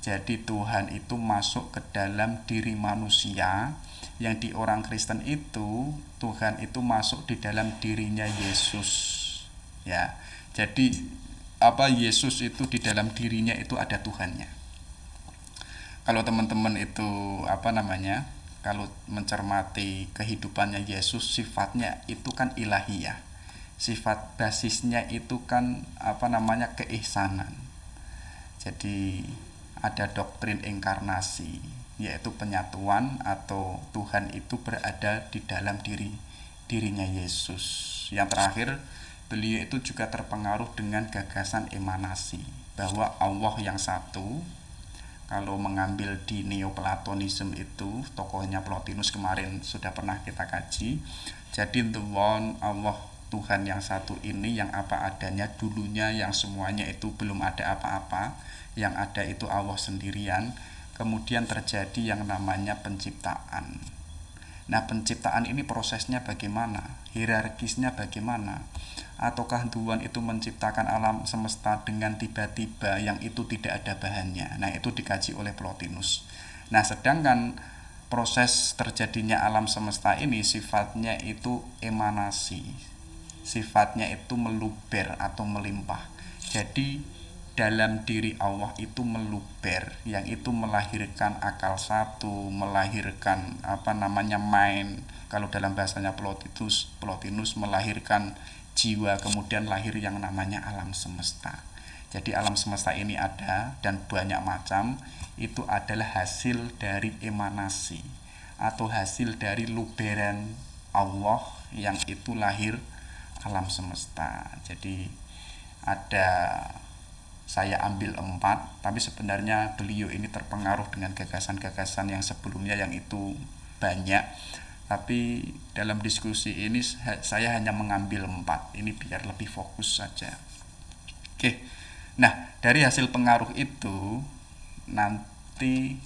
Jadi Tuhan itu masuk ke dalam diri manusia, yang di orang Kristen itu Tuhan itu masuk di dalam dirinya Yesus. Ya. Jadi Yesus itu di dalam dirinya itu ada Tuhannya. Kalau teman-teman itu kalau mencermati kehidupannya Yesus, sifatnya itu kan ilahiyah. Sifat basisnya itu kan keihsanan. Jadi ada doktrin inkarnasi, yaitu penyatuan atau Tuhan itu berada di dalam dirinya Yesus. Yang terakhir, beliau itu juga terpengaruh dengan gagasan emanasi, bahwa Allah yang satu. Kalau mengambil di Neoplatonisme itu, tokohnya Plotinus kemarin sudah pernah kita kaji. Jadi the one, Allah Tuhan yang satu ini yang apa adanya dulunya, yang semuanya itu belum ada apa-apa, yang ada itu Allah sendirian. Kemudian terjadi yang namanya penciptaan. Nah, penciptaan ini prosesnya bagaimana? Hierarkisnya bagaimana? Ataukah Tuhan itu menciptakan alam semesta dengan tiba-tiba yang itu tidak ada bahannya? Nah, itu dikaji oleh Plotinus. Nah, sedangkan proses terjadinya alam semesta ini sifatnya itu emanasi, sifatnya itu meluber atau melimpah. Jadi dalam diri Allah itu meluber, yang itu melahirkan akal satu, melahirkan mind. Kalau dalam bahasanya Plotinus melahirkan jiwa, kemudian lahir yang namanya alam semesta. Jadi alam semesta ini ada dan banyak macam, itu adalah hasil dari emanasi atau hasil dari luberan Allah yang itu lahir alam semesta. Jadi ada saya ambil 4, tapi sebenarnya beliau ini terpengaruh dengan gagasan-gagasan yang sebelumnya yang itu banyak. Tapi dalam diskusi ini saya hanya mengambil 4, ini biar lebih fokus saja. Oke. Nah, dari hasil pengaruh itu nanti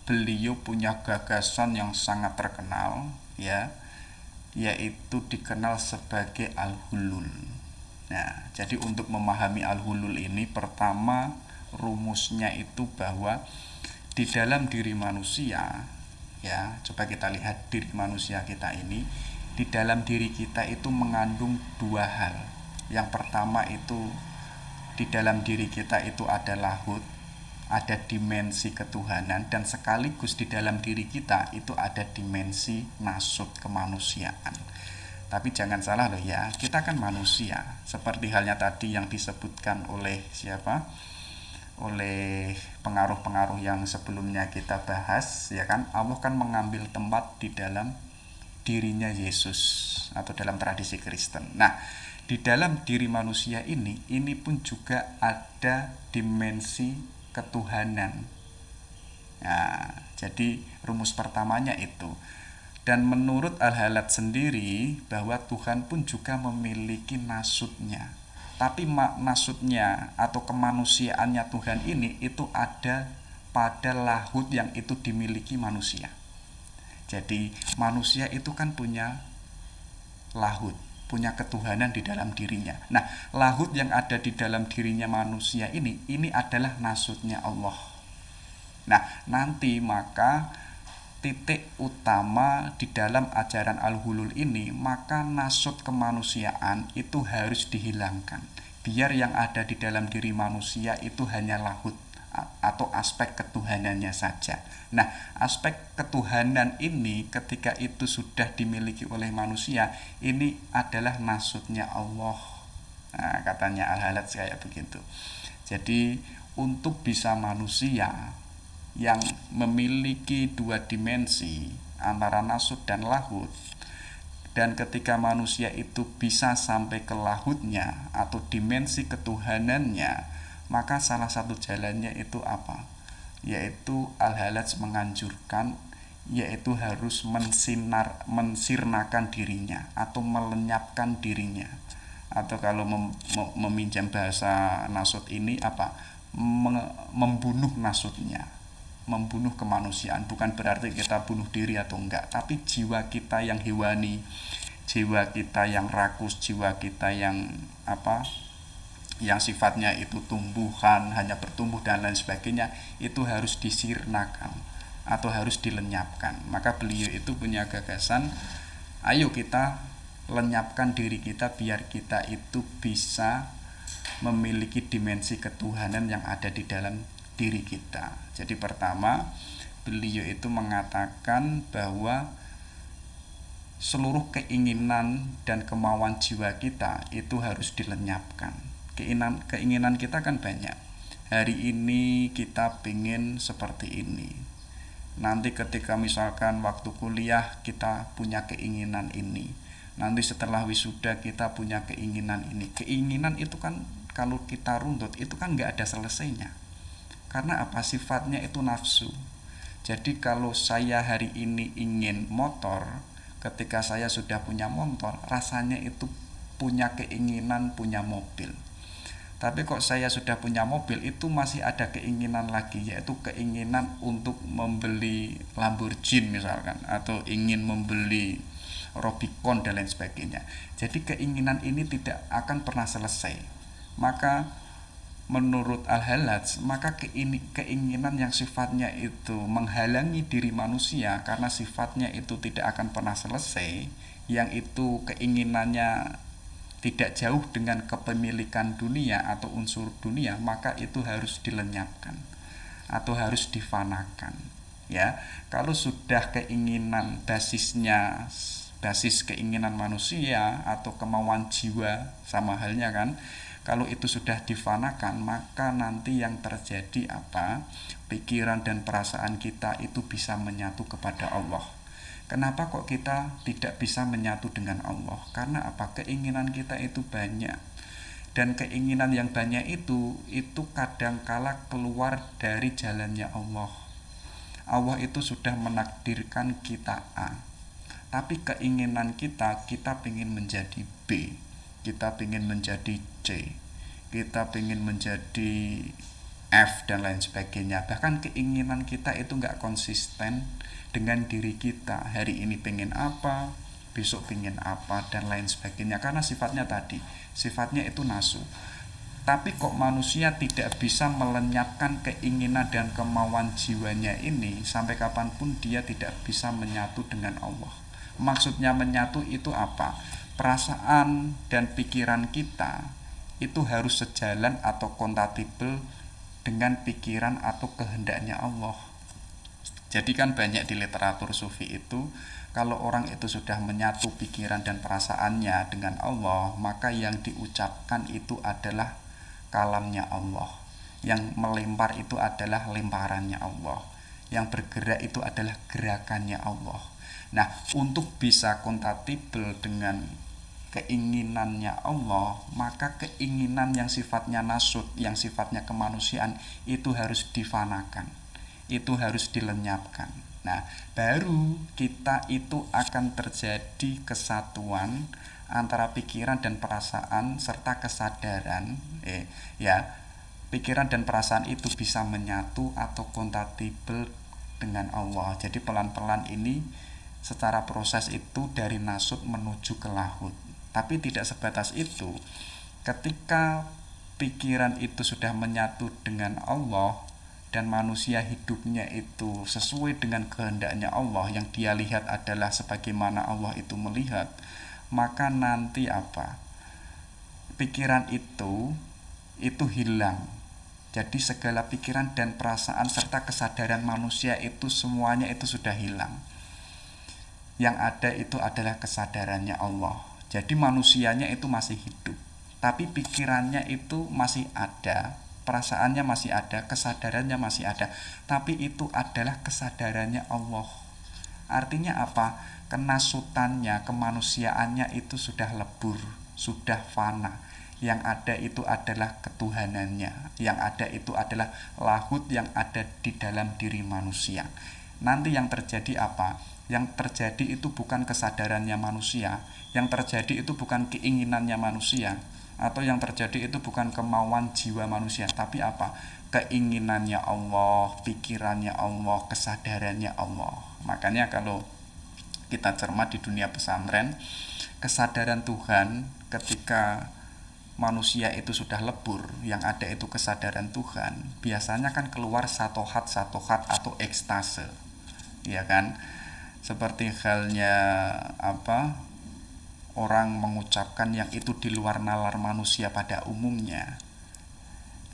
beliau punya gagasan yang sangat terkenal, ya, yaitu dikenal sebagai al-hulul. Nah, jadi untuk memahami al-hulul ini, pertama rumusnya itu bahwa di dalam diri manusia, ya, coba kita lihat diri manusia kita ini, di dalam diri kita itu mengandung dua hal. Yang pertama itu di dalam diri kita itu ada lahud, ada dimensi ketuhanan, dan sekaligus di dalam diri kita itu ada dimensi nasut kemanusiaan. Tapi jangan salah loh ya, kita kan manusia. Seperti halnya tadi yang disebutkan oleh siapa? Oleh pengaruh-pengaruh yang sebelumnya kita bahas, ya kan? Allah kan mengambil tempat di dalam dirinya Yesus atau dalam tradisi Kristen. Nah, di dalam diri manusia ini pun juga ada dimensi ketuhanan. Nah, jadi rumus pertamanya itu. Dan menurut Al-Halat sendiri bahwa Tuhan pun juga memiliki nasutnya. Tapi nasutnya atau kemanusiaannya Tuhan ini itu ada pada lahud yang itu dimiliki manusia. Jadi manusia itu kan punya lahud, punya ketuhanan di dalam dirinya. Nah, lahud yang ada di dalam dirinya manusia ini adalah nasutnya Allah. Nah, nanti maka titik utama di dalam ajaran al-hulul ini, maka nasut kemanusiaan itu harus dihilangkan. Biar yang ada di dalam diri manusia itu hanya lahud atau aspek ketuhanannya saja. Nah, aspek ketuhanan ini ketika itu sudah dimiliki oleh manusia, ini adalah nasutnya Allah. Nah, katanya Al-Halat kayak begitu. Jadi untuk bisa manusia yang memiliki dua dimensi antara nasut dan lahud, dan ketika manusia itu bisa sampai ke lahudnya atau dimensi ketuhanannya, maka salah satu jalannya itu apa? Yaitu Al-Halat menganjurkan, yaitu harus mensirnakan dirinya atau melenyapkan dirinya, atau kalau meminjam bahasa nasut ini apa? Membunuh nasutnya, membunuh kemanusiaan. Bukan berarti kita bunuh diri atau enggak, tapi jiwa kita yang hewani, jiwa kita yang rakus, jiwa kita yang apa, yang sifatnya itu tumbuhan, hanya bertumbuh dan lain sebagainya, itu harus disirnakan atau harus dilenyapkan. Maka beliau itu punya gagasan, ayo kita lenyapkan diri kita biar kita itu bisa memiliki dimensi ketuhanan yang ada di dalam diri kita. Jadi pertama, beliau itu mengatakan bahwa seluruh keinginan dan kemauan jiwa kita itu harus dilenyapkan. Keinginan kita kan banyak. Hari ini kita pengen seperti ini. Nanti ketika misalkan waktu kuliah kita punya keinginan ini. Nanti setelah wisuda kita punya keinginan ini. Keinginan itu kan kalau kita runtut itu kan nggak ada selesainya. Karena apa? Sifatnya itu nafsu. Jadi kalau saya hari ini ingin motor, ketika saya sudah punya motor, rasanya itu punya keinginan punya mobil. Tapi kok saya sudah punya mobil, itu masih ada keinginan lagi, yaitu keinginan untuk membeli Lamborghini misalkan, atau ingin membeli Rubicon dan lain sebagainya. Jadi keinginan ini tidak akan pernah selesai. Maka menurut Al-Halat, maka keinginan yang sifatnya itu menghalangi diri manusia karena sifatnya itu tidak akan pernah selesai, yang itu keinginannya tidak jauh dengan kepemilikan dunia atau unsur dunia, maka itu harus dilenyapkan atau harus difanakan. Ya, kalau sudah keinginan basis keinginan manusia atau kemauan jiwa sama halnya kan, kalau itu sudah difanakan, maka nanti yang terjadi apa? Pikiran dan perasaan kita itu bisa menyatu kepada Allah. Kenapa kok kita tidak bisa menyatu dengan Allah? Karena apa? Keinginan kita itu banyak. Dan keinginan yang banyak itu kadangkala keluar dari jalannya Allah. Allah itu sudah menakdirkan kita A, tapi keinginan kita ingin menjadi B, kita ingin menjadi C, kita ingin menjadi F dan lain sebagainya. Bahkan keinginan kita itu nggak konsisten dengan diri kita. Hari ini pengen apa, besok pengen apa dan lain sebagainya. Karena sifatnya itu nafsu. Tapi kok manusia tidak bisa melenyapkan keinginan dan kemauan jiwanya ini, sampai kapanpun dia tidak bisa menyatu dengan Allah. Maksudnya menyatu itu apa? Perasaan dan pikiran kita itu harus sejalan atau kompatibel dengan pikiran atau kehendaknya Allah. Jadi kan banyak di literatur sufi itu, kalau orang itu sudah menyatu pikiran dan perasaannya dengan Allah, maka yang diucapkan itu adalah kalamnya Allah, yang melempar itu adalah lemparannya Allah, yang bergerak itu adalah gerakannya Allah. Nah, untuk bisa kompatibel dengan keinginannya Allah, maka keinginan yang sifatnya nasut, yang sifatnya kemanusiaan itu harus difanakan, itu harus dilenyapkan. Nah, baru kita itu akan terjadi kesatuan antara pikiran dan perasaan serta kesadaran. Pikiran dan perasaan itu bisa menyatu atau kompatibel dengan Allah. Jadi pelan-pelan ini secara proses itu dari nasut menuju ke lahut. Tapi tidak sebatas itu. Ketika pikiran itu sudah menyatu dengan Allah dan manusia hidupnya itu sesuai dengan kehendaknya Allah, yang dia lihat adalah sebagaimana Allah itu melihat, maka nanti apa? Pikiran itu hilang. Jadi segala pikiran dan perasaan serta kesadaran manusia itu semuanya itu sudah hilang. Yang ada itu adalah kesadarannya Allah. Jadi manusianya itu masih hidup, tapi pikirannya itu masih ada, perasaannya masih ada, kesadarannya masih ada, tapi itu adalah kesadarannya Allah. Artinya apa? Kenasutannya, kemanusiaannya itu sudah lebur, sudah fana. Yang ada itu adalah ketuhanannya, yang ada itu adalah lahut yang ada di dalam diri manusia. Nanti yang terjadi apa? Yang terjadi itu bukan kesadarannya manusia, yang terjadi itu bukan keinginannya manusia, atau yang terjadi itu bukan kemauan jiwa manusia, tapi apa? Keinginannya Allah, pikirannya Allah, kesadarannya Allah. Makanya kalau kita cermat di dunia pesantren, kesadaran Tuhan ketika manusia itu sudah lebur, yang ada itu kesadaran Tuhan, biasanya kan keluar satohat atau ekstase, ya kan? Seperti halnya orang mengucapkan yang itu di luar nalar manusia pada umumnya,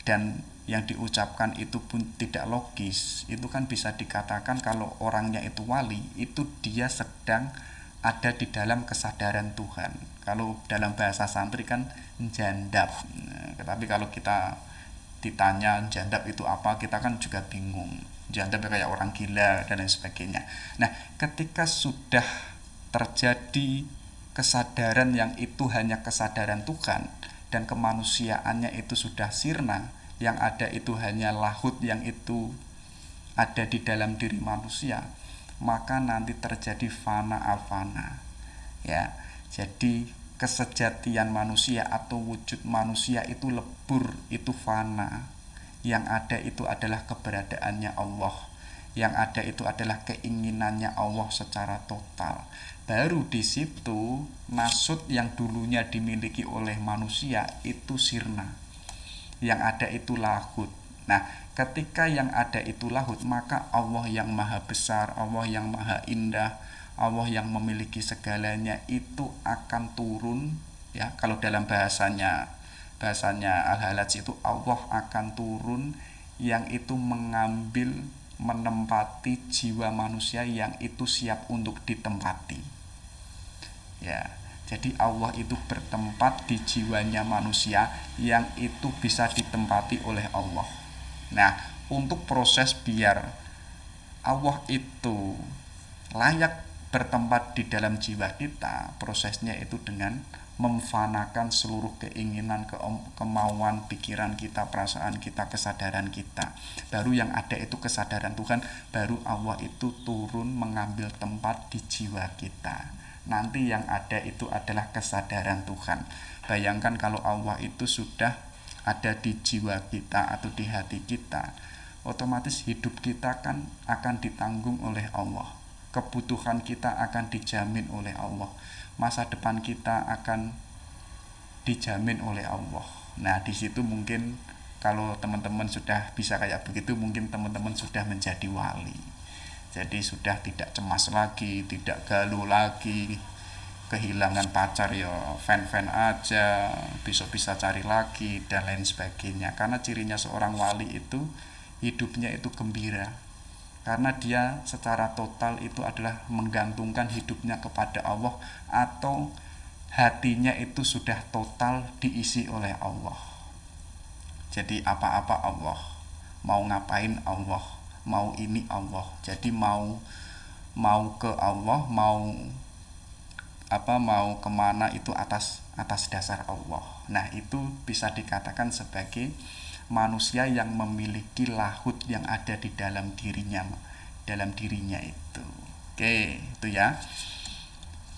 dan yang diucapkan itu pun tidak logis, itu kan bisa dikatakan kalau orangnya itu wali, itu dia sedang ada di dalam kesadaran Tuhan. Kalau dalam bahasa santri kan jandap. Tapi kalau kita ditanya jandap itu apa, kita kan juga bingung. Jandap kayak orang gila dan lain sebagainya. Nah, ketika sudah terjadi kesadaran yang itu hanya kesadaran Tuhan dan kemanusiaannya itu sudah sirna, yang ada itu hanya lahut yang itu ada di dalam diri manusia, maka nanti terjadi fana al-fana. Ya, jadi kesejatian manusia atau wujud manusia itu lebur, itu fana. Yang ada itu adalah keberadaannya Allah, yang ada itu adalah keinginannya Allah secara total. Baru di situ nasut yang dulunya dimiliki oleh manusia itu sirna, yang ada itu lahut. Nah, ketika yang ada itu lahut, maka Allah yang maha besar, Allah yang maha indah, Allah yang memiliki segalanya itu akan turun. Ya, kalau dalam bahasanya Al-Halaj itu Allah akan turun, yang itu mengambil, menempati jiwa manusia yang itu siap untuk ditempati. Ya, jadi Allah itu bertempat di jiwanya manusia yang itu bisa ditempati oleh Allah. Nah, untuk proses biar Allah itu layak bertempat di dalam jiwa kita, prosesnya itu dengan memfanakan seluruh keinginan, kemauan, pikiran kita, perasaan kita, kesadaran kita. Baru yang ada itu kesadaran Tuhan, baru Allah itu turun mengambil tempat di jiwa kita. Nanti yang ada itu adalah kesadaran Tuhan. Bayangkan kalau Allah itu sudah ada di jiwa kita atau di hati kita, otomatis hidup kita kan akan ditanggung oleh Allah. Kebutuhan kita akan dijamin oleh Allah. Masa depan kita akan dijamin oleh Allah. Nah, di situ mungkin kalau teman-teman sudah bisa kayak begitu, mungkin teman-teman sudah menjadi wali. Jadi sudah tidak cemas lagi, tidak galau lagi, kehilangan pacar ya fan-fan aja, besok bisa cari lagi dan lain sebagainya. Karena cirinya seorang wali itu hidupnya itu gembira, karena dia secara total itu adalah menggantungkan hidupnya kepada Allah, atau hatinya itu sudah total diisi oleh Allah. Jadi apa-apa Allah, mau ngapain Allah, mau ini Allah. Jadi mau ke Allah, mau kemana itu atas dasar Allah. Nah, itu bisa dikatakan sebagai manusia yang memiliki lahut yang ada di dalam dirinya itu. Oke, itu ya.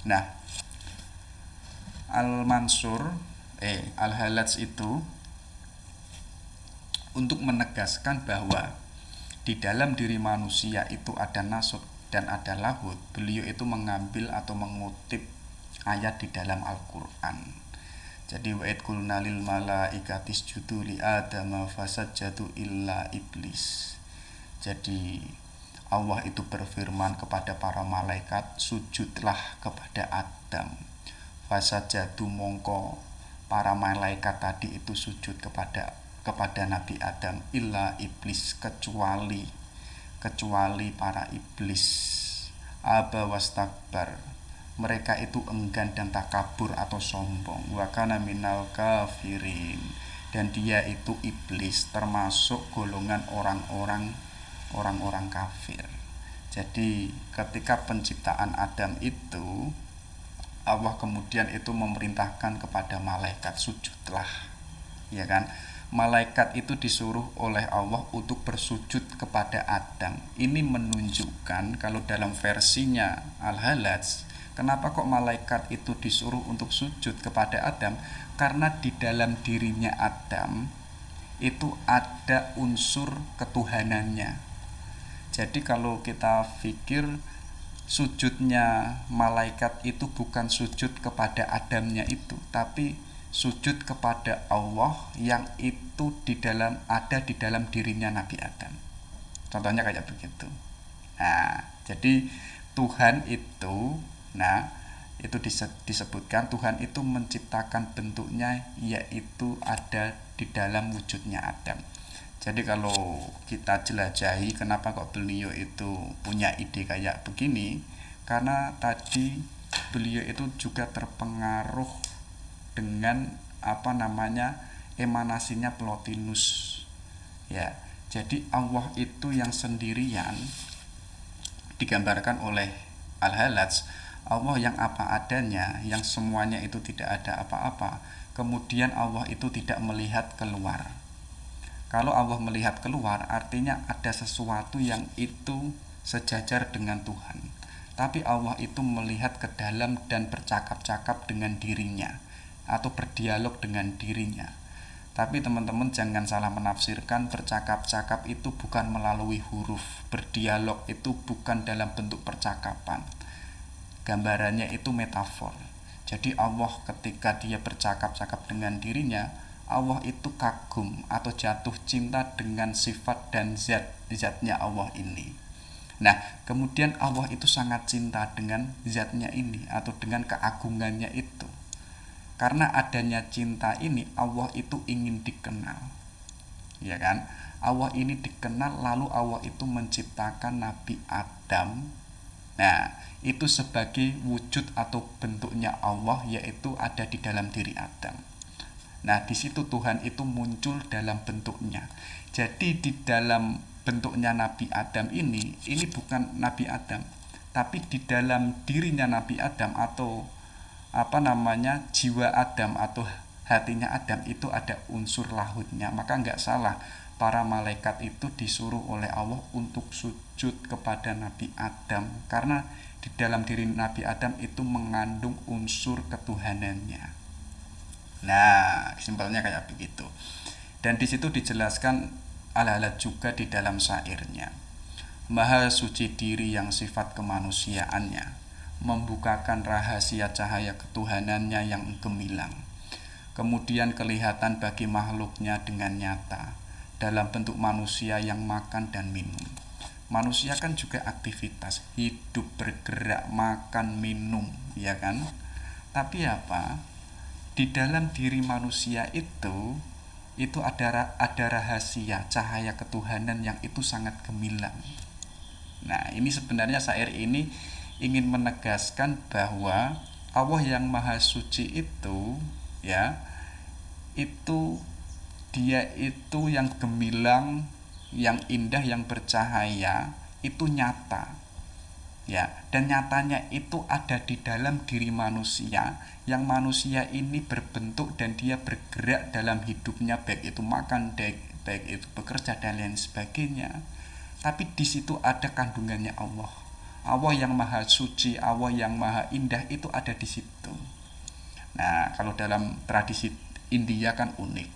Nah, Al-Halaj itu untuk menegaskan bahwa di dalam diri manusia itu ada nasut dan ada lahut, beliau itu mengambil atau mengutip ayat di dalam Al-Quran. Jadi wa'id qulna lil malaikati isjudu li adama fasajadu illa iblis. Jadi Allah itu berfirman kepada para malaikat, sujudlah kepada Adam. Fasajadu, mongko para malaikat tadi itu sujud kepada Nabi Adam, illa iblis, kecuali para iblis. Aba wastakbar, mereka itu enggan dan takabur atau sombong. Wa kana minal kafirin, dan dia itu iblis termasuk golongan orang-orang kafir. Jadi ketika penciptaan Adam itu, Allah kemudian itu memerintahkan kepada malaikat, sujudlah, ya kan? Malaikat itu disuruh oleh Allah untuk bersujud kepada Adam. Ini menunjukkan kalau dalam versinya Al-Halaj, kenapa kok malaikat itu disuruh untuk sujud kepada Adam? Karena di dalam dirinya Adam itu ada unsur ketuhanannya. Jadi kalau kita pikir sujudnya malaikat itu bukan sujud kepada Adamnya itu, tapi sujud kepada Allah yang itu ada di dalam dirinya Nabi Adam. Contohnya kayak begitu. Nah, jadi Tuhan itu, itu disebutkan Tuhan itu menciptakan bentuknya, yaitu ada di dalam wujudnya Adam. Jadi kalau kita jelajahi kenapa kok beliau itu punya ide kayak begini, karena tadi beliau itu juga terpengaruh dengan emanasinya Plotinus. Ya, jadi Allah itu yang sendirian digambarkan oleh Al-Halaj, Allah yang apa adanya, yang semuanya itu tidak ada apa-apa. Kemudian Allah itu tidak melihat keluar. Kalau Allah melihat keluar, artinya ada sesuatu yang itu sejajar dengan Tuhan. Tapi Allah itu melihat ke dalam dan bercakap-cakap dengan dirinya, atau berdialog dengan dirinya. Tapi teman-teman jangan salah menafsirkan, bercakap-cakap itu bukan melalui huruf. Berdialog itu bukan dalam bentuk percakapan. Gambarannya itu metafor. Jadi Allah ketika dia bercakap-cakap dengan dirinya, Allah itu kagum atau jatuh cinta dengan sifat dan zatnya Allah ini. Nah, kemudian Allah itu sangat cinta dengan zatnya ini atau dengan keagungannya itu. Karena adanya cinta ini, Allah itu ingin dikenal. Ya kan? Allah ini dikenal, lalu Allah itu menciptakan Nabi Adam. Nah, itu sebagai wujud atau bentuknya Allah, yaitu ada di dalam diri Adam. Nah, di situ Tuhan itu muncul dalam bentuknya. Jadi di dalam bentuknya Nabi Adam ini bukan Nabi Adam, tapi di dalam dirinya Nabi Adam atau jiwa Adam atau hatinya Adam itu ada unsur lahutnya, maka nggak salah para malaikat itu disuruh oleh Allah untuk sujud kepada Nabi Adam, karena di dalam diri Nabi Adam itu mengandung unsur ketuhanannya. Nah, simpelnya kayak begitu. Dan di situ dijelaskan al-halat juga di dalam syairnya. Maha suci diri yang sifat kemanusiaannya, membukakan rahasia cahaya ketuhanannya yang gemilang. Kemudian kelihatan bagi makhluknya dengan nyata dalam bentuk manusia yang makan dan minum. Manusia kan juga aktivitas, hidup, bergerak, makan, minum, ya kan? Tapi apa? Di dalam diri manusia itu ada rahasia cahaya ketuhanan yang itu sangat gemilang. Nah, ini sebenarnya syair ini ingin menegaskan bahwa Allah yang maha suci itu, ya, itu dia itu yang gemilang, yang indah, yang bercahaya, itu nyata, ya, dan nyatanya itu ada di dalam diri manusia, yang manusia ini berbentuk dan dia bergerak dalam hidupnya, baik itu makan, baik itu bekerja dan lain sebagainya. Tapi di situ ada kandungannya Allah. Allah yang maha suci, Allah yang maha indah itu ada di situ. Nah, kalau dalam tradisi India kan unik.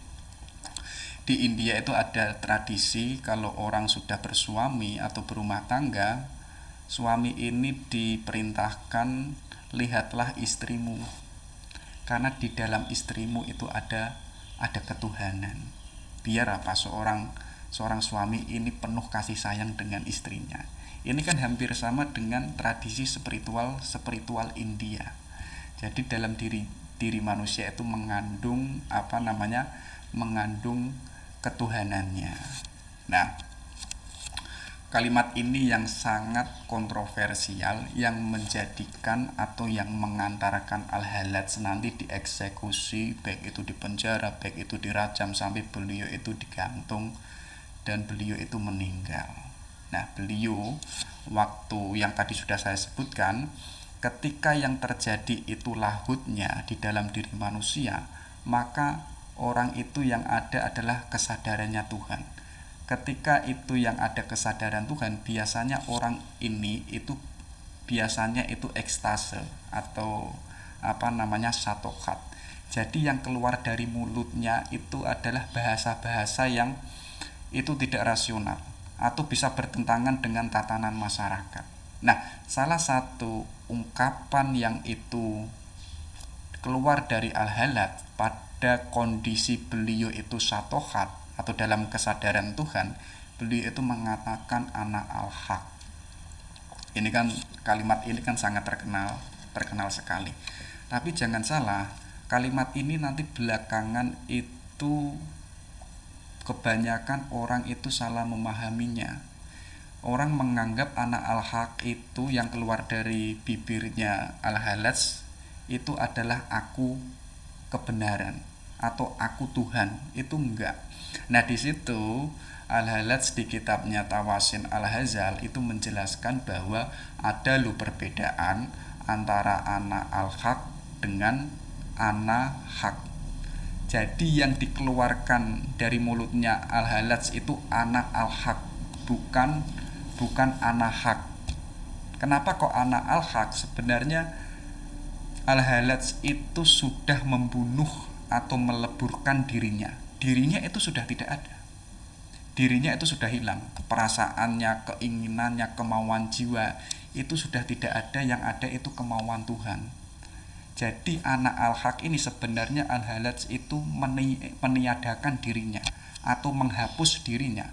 Di India itu ada tradisi kalau orang sudah bersuami atau berumah tangga, suami ini diperintahkan, lihatlah istrimu, karena di dalam istrimu itu ada ketuhanan. Biar apa, seorang suami ini penuh kasih sayang dengan istrinya. Ini kan hampir sama dengan tradisi spiritual India. Jadi dalam diri manusia itu mengandung mengandung ketuhanannya. Nah, kalimat ini yang sangat kontroversial, yang menjadikan atau yang mengantarkan al-halat nanti dieksekusi, baik itu di penjara, baik itu dirajam, sampai beliau itu digantung dan beliau itu meninggal. Nah, beliau waktu yang tadi sudah saya sebutkan, ketika yang terjadi itu lahutnya di dalam diri manusia, maka orang itu yang ada adalah kesadarannya Tuhan. Ketika itu yang ada kesadaran Tuhan, biasanya orang ini itu biasanya itu ekstase atau satokat. Jadi yang keluar dari mulutnya itu adalah bahasa-bahasa yang itu tidak rasional atau bisa bertentangan dengan tatanan masyarakat. Nah, salah satu ungkapan yang itu keluar dari al-halat pada kondisi beliau itu satohat atau dalam kesadaran Tuhan, beliau itu mengatakan anak al-haq. Ini kan kalimat ini kan sangat terkenal sekali. Tapi jangan salah, kalimat ini nanti belakangan itu kebanyakan orang itu salah memahaminya. Orang menganggap anak al-haq itu yang keluar dari bibirnya al-halat itu adalah aku kebenaran atau aku Tuhan. Itu enggak. Nah, di situ al-halat di kitabnya Tawasin al-Hazal itu menjelaskan bahwa ada loh perbedaan antara anak al-haq dengan anak hak. Jadi yang dikeluarkan dari mulutnya al-halat itu anak al-haq, bukan anak hak. Kenapa kok anak al-haq? Sebenarnya al-halat itu sudah membunuh atau meleburkan dirinya itu sudah tidak ada. Dirinya itu sudah hilang. Perasaannya, keinginannya, kemauan jiwa itu sudah tidak ada. Yang ada itu kemauan Tuhan. Jadi anak al-haq ini sebenarnya al-halat itu meniadakan dirinya atau menghapus dirinya.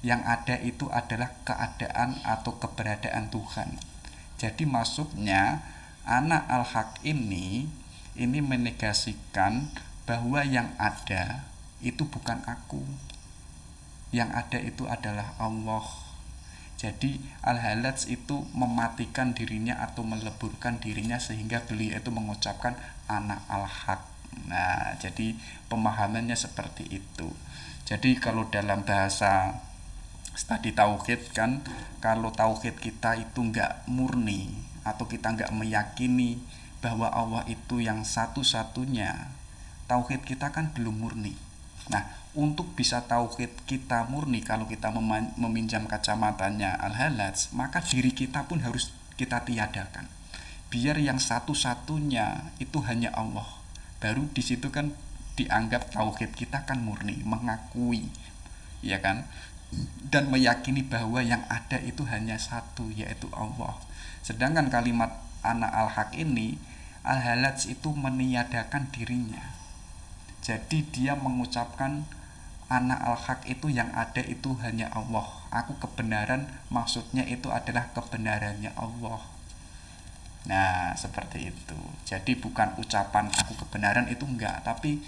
Yang ada itu adalah keadaan atau keberadaan Tuhan. Jadi maksudnya anak al-haq ini menegasikan bahwa yang ada itu bukan aku, yang ada itu adalah Allah. Jadi al-halat itu mematikan dirinya atau meleburkan dirinya sehingga beliau itu mengucapkan anak al-haq. Nah, jadi pemahamannya seperti itu. Jadi kalau dalam bahasa studi tauhid kan, kalau tauhid kita itu enggak murni atau kita enggak meyakini bahwa Allah itu yang satu-satunya, tauhid kita kan belum murni. Nah, untuk bisa tauhid kita murni, kalau kita meminjam kacamatanya Al-Halaj, maka diri kita pun harus kita tiadakan. Biar yang satu-satunya itu hanya Allah. Baru di situ kan dianggap tauhid kita kan murni, mengakui, ya kan? Dan meyakini bahwa yang ada itu hanya satu, yaitu Allah. Sedangkan kalimat ana al-haq ini, Al-Halaj itu meniadakan dirinya. Jadi dia mengucapkan ana al-haq itu yang ada itu hanya Allah. Aku kebenaran, maksudnya itu adalah kebenarannya Allah. Nah, seperti itu. Jadi bukan ucapan aku kebenaran itu enggak, tapi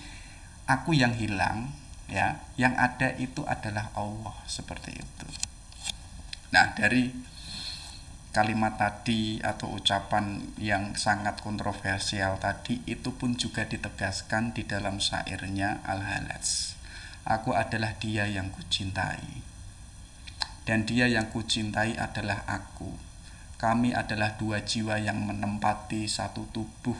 aku yang hilang, ya. Yang ada itu adalah Allah, seperti itu. Nah, dari kalimat tadi atau ucapan yang sangat kontroversial tadi itu pun juga ditegaskan di dalam syairnya Al-Halaj. Aku adalah dia yang kucintai, dan dia yang kucintai adalah aku. Kami adalah dua jiwa yang menempati satu tubuh.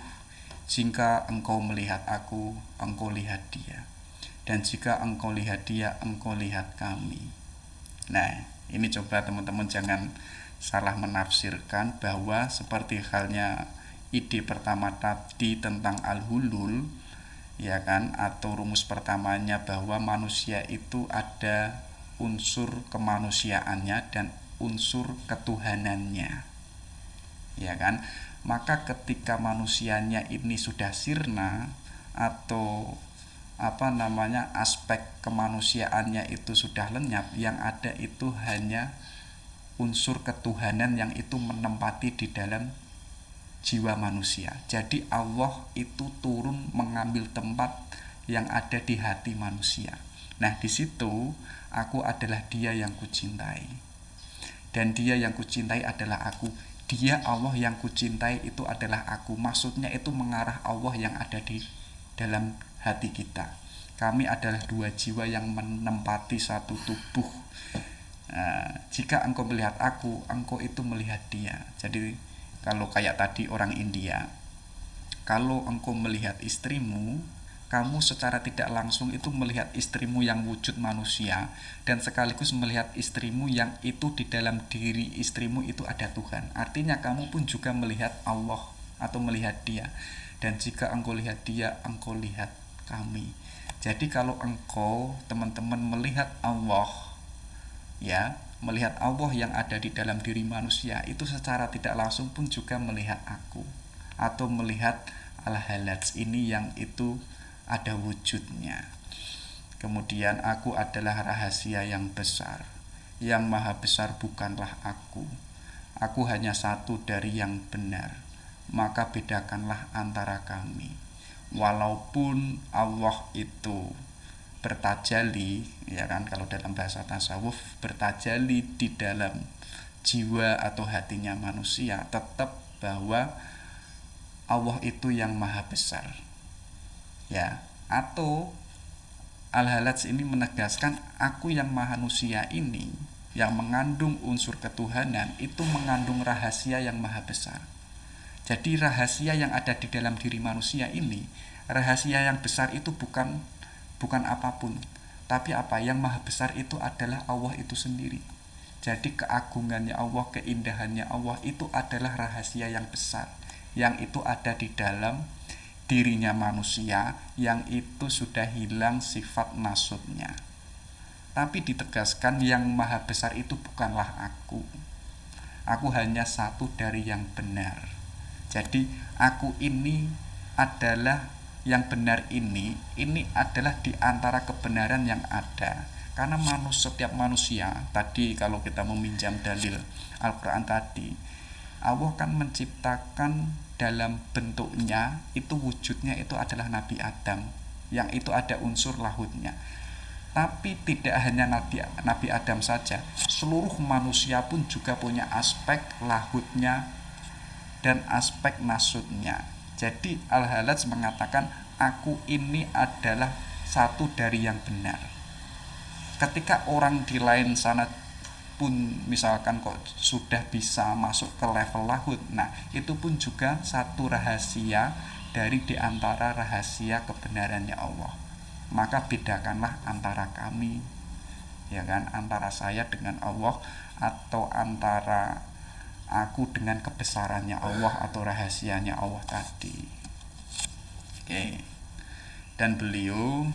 Jika engkau melihat aku, engkau lihat dia. Dan jika engkau lihat dia, engkau lihat kami. Nah, ini coba teman-teman jangan salah menafsirkan bahwa seperti halnya ide pertama tadi tentang al-hulul, ya kan, atau rumus pertamanya bahwa manusia itu ada unsur kemanusiaannya dan unsur ketuhanannya, ya kan. Maka ketika manusianya ini sudah sirna atau aspek kemanusiaannya itu sudah lenyap, yang ada itu hanya unsur ketuhanan yang itu menempati di dalam jiwa manusia. Jadi Allah itu turun mengambil tempat yang ada di hati manusia. Nah, di situ aku adalah dia yang kucintai, dan dia yang kucintai adalah aku. Dia Allah yang kucintai itu adalah aku. Maksudnya itu mengarah Allah yang ada di dalam hati kita. Kami adalah dua jiwa yang menempati satu tubuh. Jika engkau melihat aku, engkau itu melihat dia. Jadi kalau kayak tadi orang India, kalau engkau melihat istrimu, kamu secara tidak langsung itu melihat istrimu yang wujud manusia, dan sekaligus melihat istrimu yang itu di dalam diri istrimu itu ada Tuhan. Artinya kamu pun juga melihat Allah atau melihat dia. Dan jika engkau lihat dia, engkau lihat kami. Jadi kalau engkau teman-teman melihat Allah, ya, melihat Allah yang ada di dalam diri manusia, itu secara tidak langsung pun juga melihat aku atau melihat Al-Halaj ini yang itu ada wujudnya. Kemudian aku adalah rahasia yang besar. Yang maha besar bukanlah aku. Aku hanya satu dari yang benar. Maka bedakanlah antara kami. Walaupun Allah itu bertajali, ya kan, kalau dalam bahasa tasawuf bertajali di dalam jiwa atau hatinya manusia, tetap bahwa Allah itu yang maha besar, ya. Atau Al-Halaj ini menegaskan aku yang manusia ini yang mengandung unsur ketuhanan itu mengandung rahasia yang maha besar. Jadi rahasia yang ada di dalam diri manusia ini, rahasia yang besar itu bukan apapun, tapi apa yang maha besar itu adalah Allah itu sendiri. Jadi keagungannya Allah, keindahannya Allah itu adalah rahasia yang besar, yang itu ada di dalam dirinya manusia, yang itu sudah hilang sifat nasutnya. Tapi ditegaskan yang maha besar itu bukanlah aku. Aku hanya satu dari yang benar. Jadi aku ini adalah yang benar, ini adalah di antara kebenaran yang ada. Karena setiap manusia, tadi kalau kita meminjam dalil Al-Quran tadi, Allah kan menciptakan dalam bentuknya itu wujudnya itu adalah Nabi Adam, yang itu ada unsur lahutnya. Tapi tidak hanya Nabi Adam saja, seluruh manusia pun juga punya aspek lahutnya dan aspek nasutnya. Jadi Al-Halaj mengatakan aku ini adalah satu dari yang benar. Ketika orang di lain sana pun misalkan kok sudah bisa masuk ke level lahud, nah itu pun juga satu rahasia dari diantara rahasia kebenarannya Allah. Maka bedakanlah antara kami, ya kan, antara saya dengan Allah, atau antara aku dengan kebesarannya Allah atau rahasianya Allah tadi. Oke. Dan beliau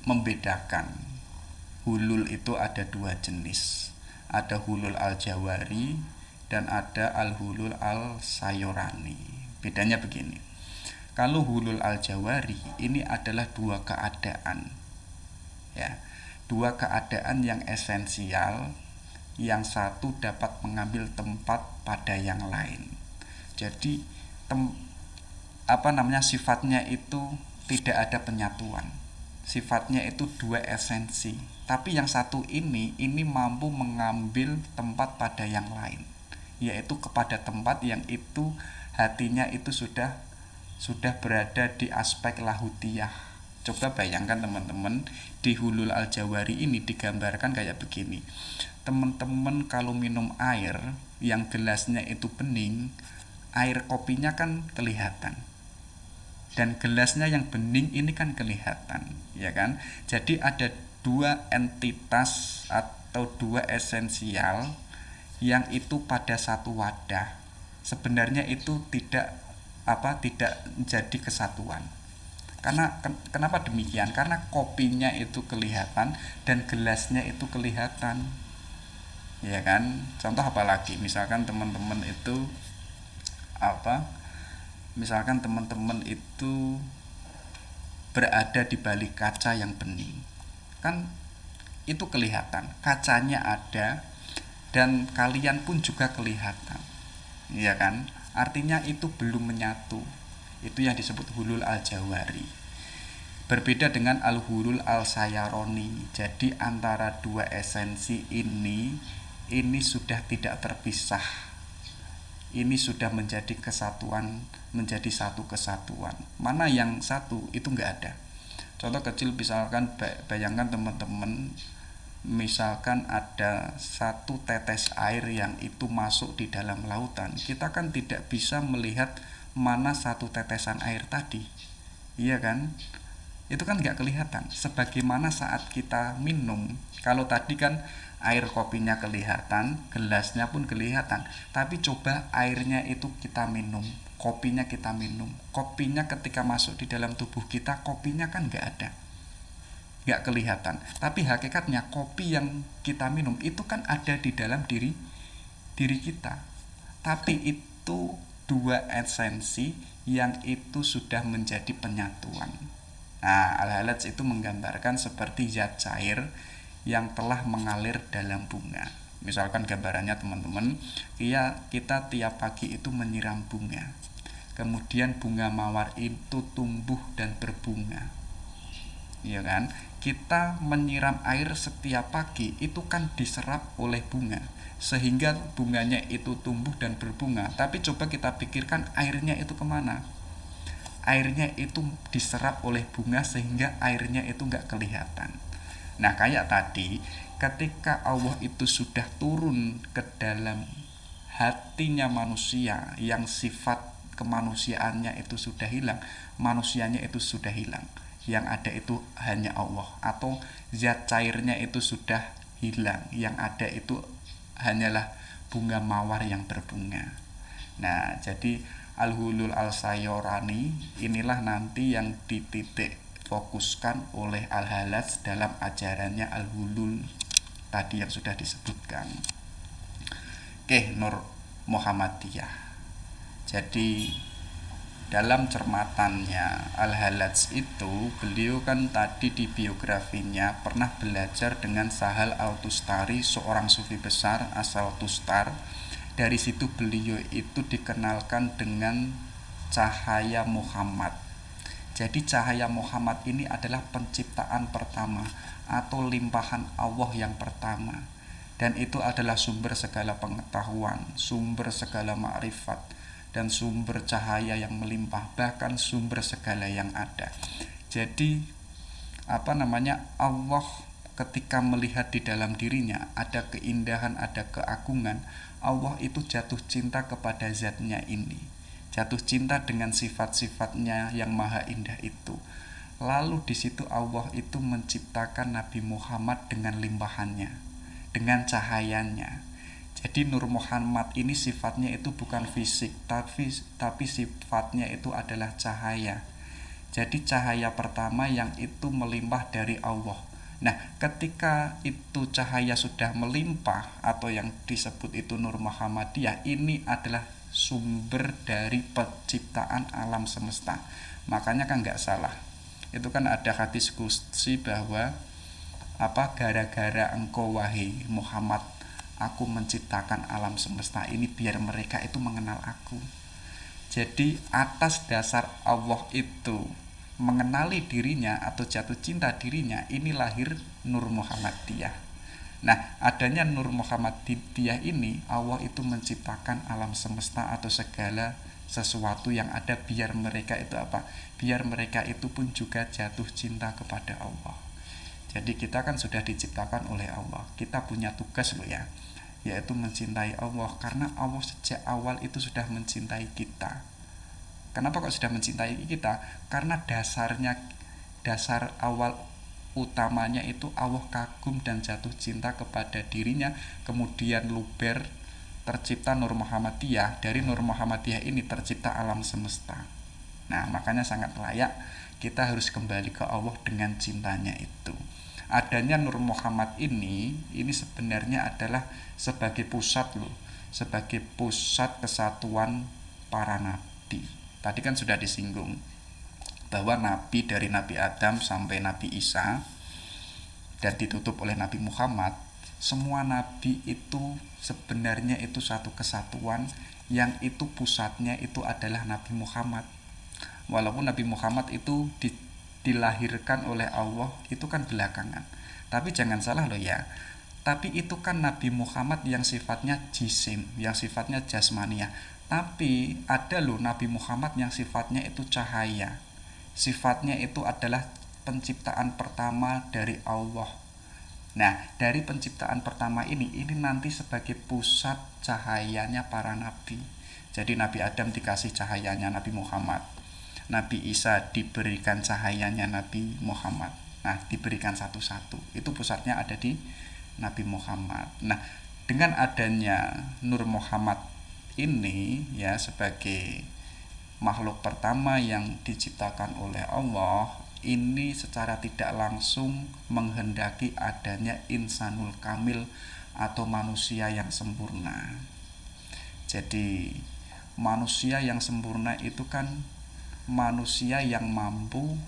membedakan hulul itu ada dua jenis, ada hulul al-jawari dan ada al-hulul al-sayorani. Bedanya begini, kalau hulul al-jawari ini adalah dua keadaan, ya, dua keadaan yang esensial, yang satu dapat mengambil tempat pada yang lain. Jadi sifatnya itu tidak ada penyatuan, sifatnya itu dua esensi, tapi yang satu ini mampu mengambil tempat pada yang lain, yaitu kepada tempat yang itu hatinya itu sudah berada di aspek lahutiyah. Coba bayangkan teman-teman, di hulul al-jawari ini digambarkan kayak begini. Teman-teman kalau minum air yang gelasnya itu bening, air kopinya kan kelihatan, dan gelasnya yang bening ini kan kelihatan, ya kan? Jadi ada dua entitas atau dua esensial yang itu pada satu wadah. Sebenarnya itu tidak jadi kesatuan. Kenapa demikian? Karena kopinya itu kelihatan dan gelasnya itu kelihatan, ya kan? Contoh apalagi, misalkan teman-teman itu berada di balik kaca yang bening, kan itu kelihatan, kacanya ada dan kalian pun juga kelihatan, ya kan? Artinya itu belum menyatu. Itu yang disebut hulul al-jawari. Berbeda dengan al-hulul al-sayaroni. Jadi antara dua esensi ini sudah tidak terpisah. Ini sudah menjadi kesatuan, menjadi satu kesatuan. Mana yang satu itu enggak ada. Contoh kecil, misalkan bayangkan teman-teman, misalkan ada satu tetes air yang itu masuk di dalam lautan. Kita kan tidak bisa melihat mana satu tetesan air tadi, iya kan? Itu kan nggak kelihatan. Sebagaimana saat kita minum, kalau tadi kan air kopinya kelihatan, gelasnya pun kelihatan, tapi coba airnya itu kita minum, kopinya kita minum, kopinya ketika masuk di dalam tubuh kita, kopinya kan nggak ada, nggak kelihatan. Tapi hakikatnya kopi yang kita minum itu kan ada di dalam diri kita. Tapi itu dua esensi yang itu sudah menjadi penyatuan. Nah, al-halaj itu menggambarkan seperti zat cair yang telah mengalir dalam bunga. Misalkan gambarannya teman-teman, kita tiap pagi itu menyiram bunga, kemudian bunga mawar itu tumbuh dan berbunga, ya kan? Kita menyiram air setiap pagi itu kan diserap oleh bunga, sehingga bunganya itu tumbuh dan berbunga. Tapi coba kita pikirkan, airnya itu kemana? Airnya itu diserap oleh bunga sehingga airnya itu nggak kelihatan. Nah, kayak tadi, ketika Allah itu sudah turun ke dalam hatinya manusia yang sifat kemanusiaannya itu sudah hilang, manusianya itu sudah hilang, yang ada itu hanya Allah, atau zat cairnya itu sudah hilang, yang ada itu hanyalah bunga mawar yang berbunga. Nah, jadi al-hulul al-sayorani inilah nanti yang dititik fokuskan oleh al-halaj dalam ajarannya al-hulul tadi yang sudah disebutkan. Oke, Nur Muhammadiyah. Jadi dalam cermatannya al-halaj itu, beliau kan tadi di biografinya pernah belajar dengan Sahal al-Tustari, seorang sufi besar asal Tustar. Dari situ beliau itu dikenalkan dengan cahaya Muhammad. Jadi cahaya Muhammad ini adalah penciptaan pertama atau limpahan Allah yang pertama, dan itu adalah sumber segala pengetahuan, sumber segala makrifat, dan sumber cahaya yang melimpah, bahkan sumber segala yang ada. Jadi Allah ketika melihat di dalam dirinya ada keindahan, ada keagungan, Allah itu jatuh cinta kepada zatnya ini, jatuh cinta dengan sifat-sifatnya yang maha indah itu. Lalu di situ Allah itu menciptakan Nabi Muhammad dengan limpahannya, dengan cahayanya. Jadi Nur Muhammad ini sifatnya itu bukan fisik, tapi sifatnya itu adalah cahaya. Jadi cahaya pertama yang itu melimpah dari Allah. Nah, ketika itu cahaya sudah melimpah atau yang disebut itu Nur Muhammadiyah, ini adalah sumber dari penciptaan alam semesta. Makanya kan nggak salah. Itu kan ada hadis qudsi bahwa gara-gara engkau wahai Muhammad, aku menciptakan alam semesta ini biar mereka itu mengenal aku. Jadi atas dasar Allah itu mengenali dirinya atau jatuh cinta dirinya, ini lahir Nur Muhammadiyah. Nah, adanya Nur Muhammadiyah ini, Allah itu menciptakan alam semesta atau segala sesuatu yang ada biar mereka itu biar mereka itu pun juga jatuh cinta kepada Allah. Jadi kita kan sudah diciptakan oleh Allah, kita punya tugas loh ya, yaitu mencintai Allah, karena Allah sejak awal itu sudah mencintai kita. Kenapa kok sudah mencintai kita? Karena dasar awal utamanya itu Allah kagum dan jatuh cinta kepada dirinya, kemudian luber tercipta Nur Muhammadiyah, dari Nur Muhammadiyah ini tercipta alam semesta. Nah, makanya sangat layak kita harus kembali ke Allah dengan cintanya itu. Adanya Nur Muhammad ini sebenarnya adalah sebagai pusat loh, sebagai pusat kesatuan para nabi. Tadi kan sudah disinggung bahwa nabi dari Nabi Adam sampai Nabi Isa dan ditutup oleh Nabi Muhammad, semua nabi itu sebenarnya itu satu kesatuan yang itu pusatnya itu adalah Nabi Muhammad. Walaupun Nabi Muhammad itu dilahirkan oleh Allah itu kan belakangan, tapi jangan salah loh ya, tapi itu kan Nabi Muhammad yang sifatnya jisim, yang sifatnya jasmaniah. Tapi ada loh Nabi Muhammad yang sifatnya itu cahaya, sifatnya itu adalah penciptaan pertama dari Allah. Nah, dari penciptaan pertama ini nanti sebagai pusat cahayanya para nabi. Jadi Nabi Adam dikasih cahayanya Nabi Muhammad, Nabi Isa diberikan cahayanya Nabi Muhammad. Nah, diberikan satu-satu. Itu pusatnya ada di Nabi Muhammad. Nah, dengan adanya Nur Muhammad ini ya sebagai makhluk pertama yang diciptakan oleh Allah, ini secara tidak langsung menghendaki adanya insanul kamil atau manusia yang sempurna. Jadi manusia yang sempurna itu kan manusia yang mampu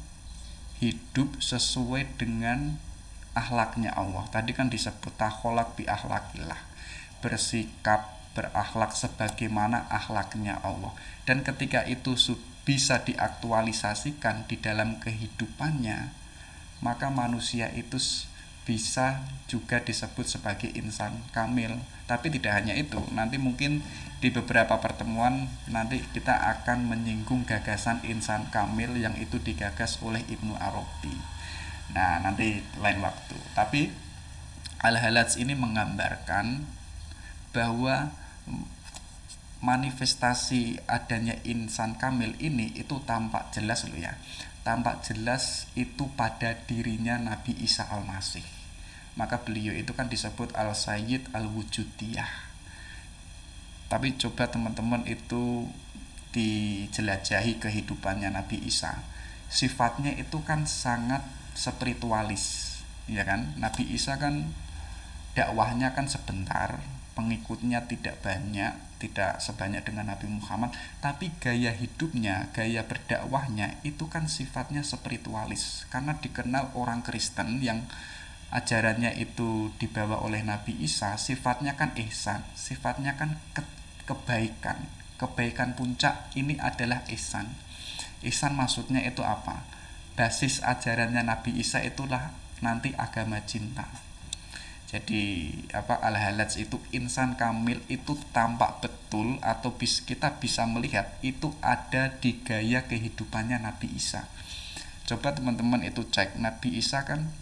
hidup sesuai dengan akhlaknya Allah. Tadi kan disebut takholak bi akhlakillah, bersikap berakhlak sebagaimana akhlaknya Allah. Dan ketika itu bisa diaktualisasikan di dalam kehidupannya, maka manusia itu bisa juga disebut sebagai insan kamil. Tapi tidak hanya itu, nanti mungkin di beberapa pertemuan nanti kita akan menyinggung gagasan insan kamil yang itu digagas oleh Ibnu Arabi. Nah, nanti lain waktu. Tapi Al-Halaj ini menggambarkan bahwa manifestasi adanya insan kamil ini itu tampak jelas loh ya. Tampak jelas itu pada dirinya Nabi Isa Al-Masih. Maka beliau itu kan disebut Al-Sayyid Al-Wujudiyah. Tapi coba teman-teman itu dijelajahi kehidupannya Nabi Isa. Sifatnya itu kan sangat spiritualis, ya kan? Nabi Isa kan dakwahnya kan sebentar, pengikutnya tidak banyak, tidak sebanyak dengan Nabi Muhammad, tapi gaya hidupnya, gaya berdakwahnya itu kan sifatnya spiritualis, karena dikenal orang Kristen yang ajarannya itu dibawa oleh Nabi Isa, sifatnya kan ihsan, sifatnya kan kebaikan puncak ini adalah ihsan. Ihsan maksudnya itu apa? Basis ajarannya Nabi Isa itulah nanti agama cinta. Jadi Al-Halaj itu insan kamil itu tampak betul atau kita bisa melihat itu ada di gaya kehidupannya Nabi Isa. Coba teman-teman itu cek, Nabi Isa kan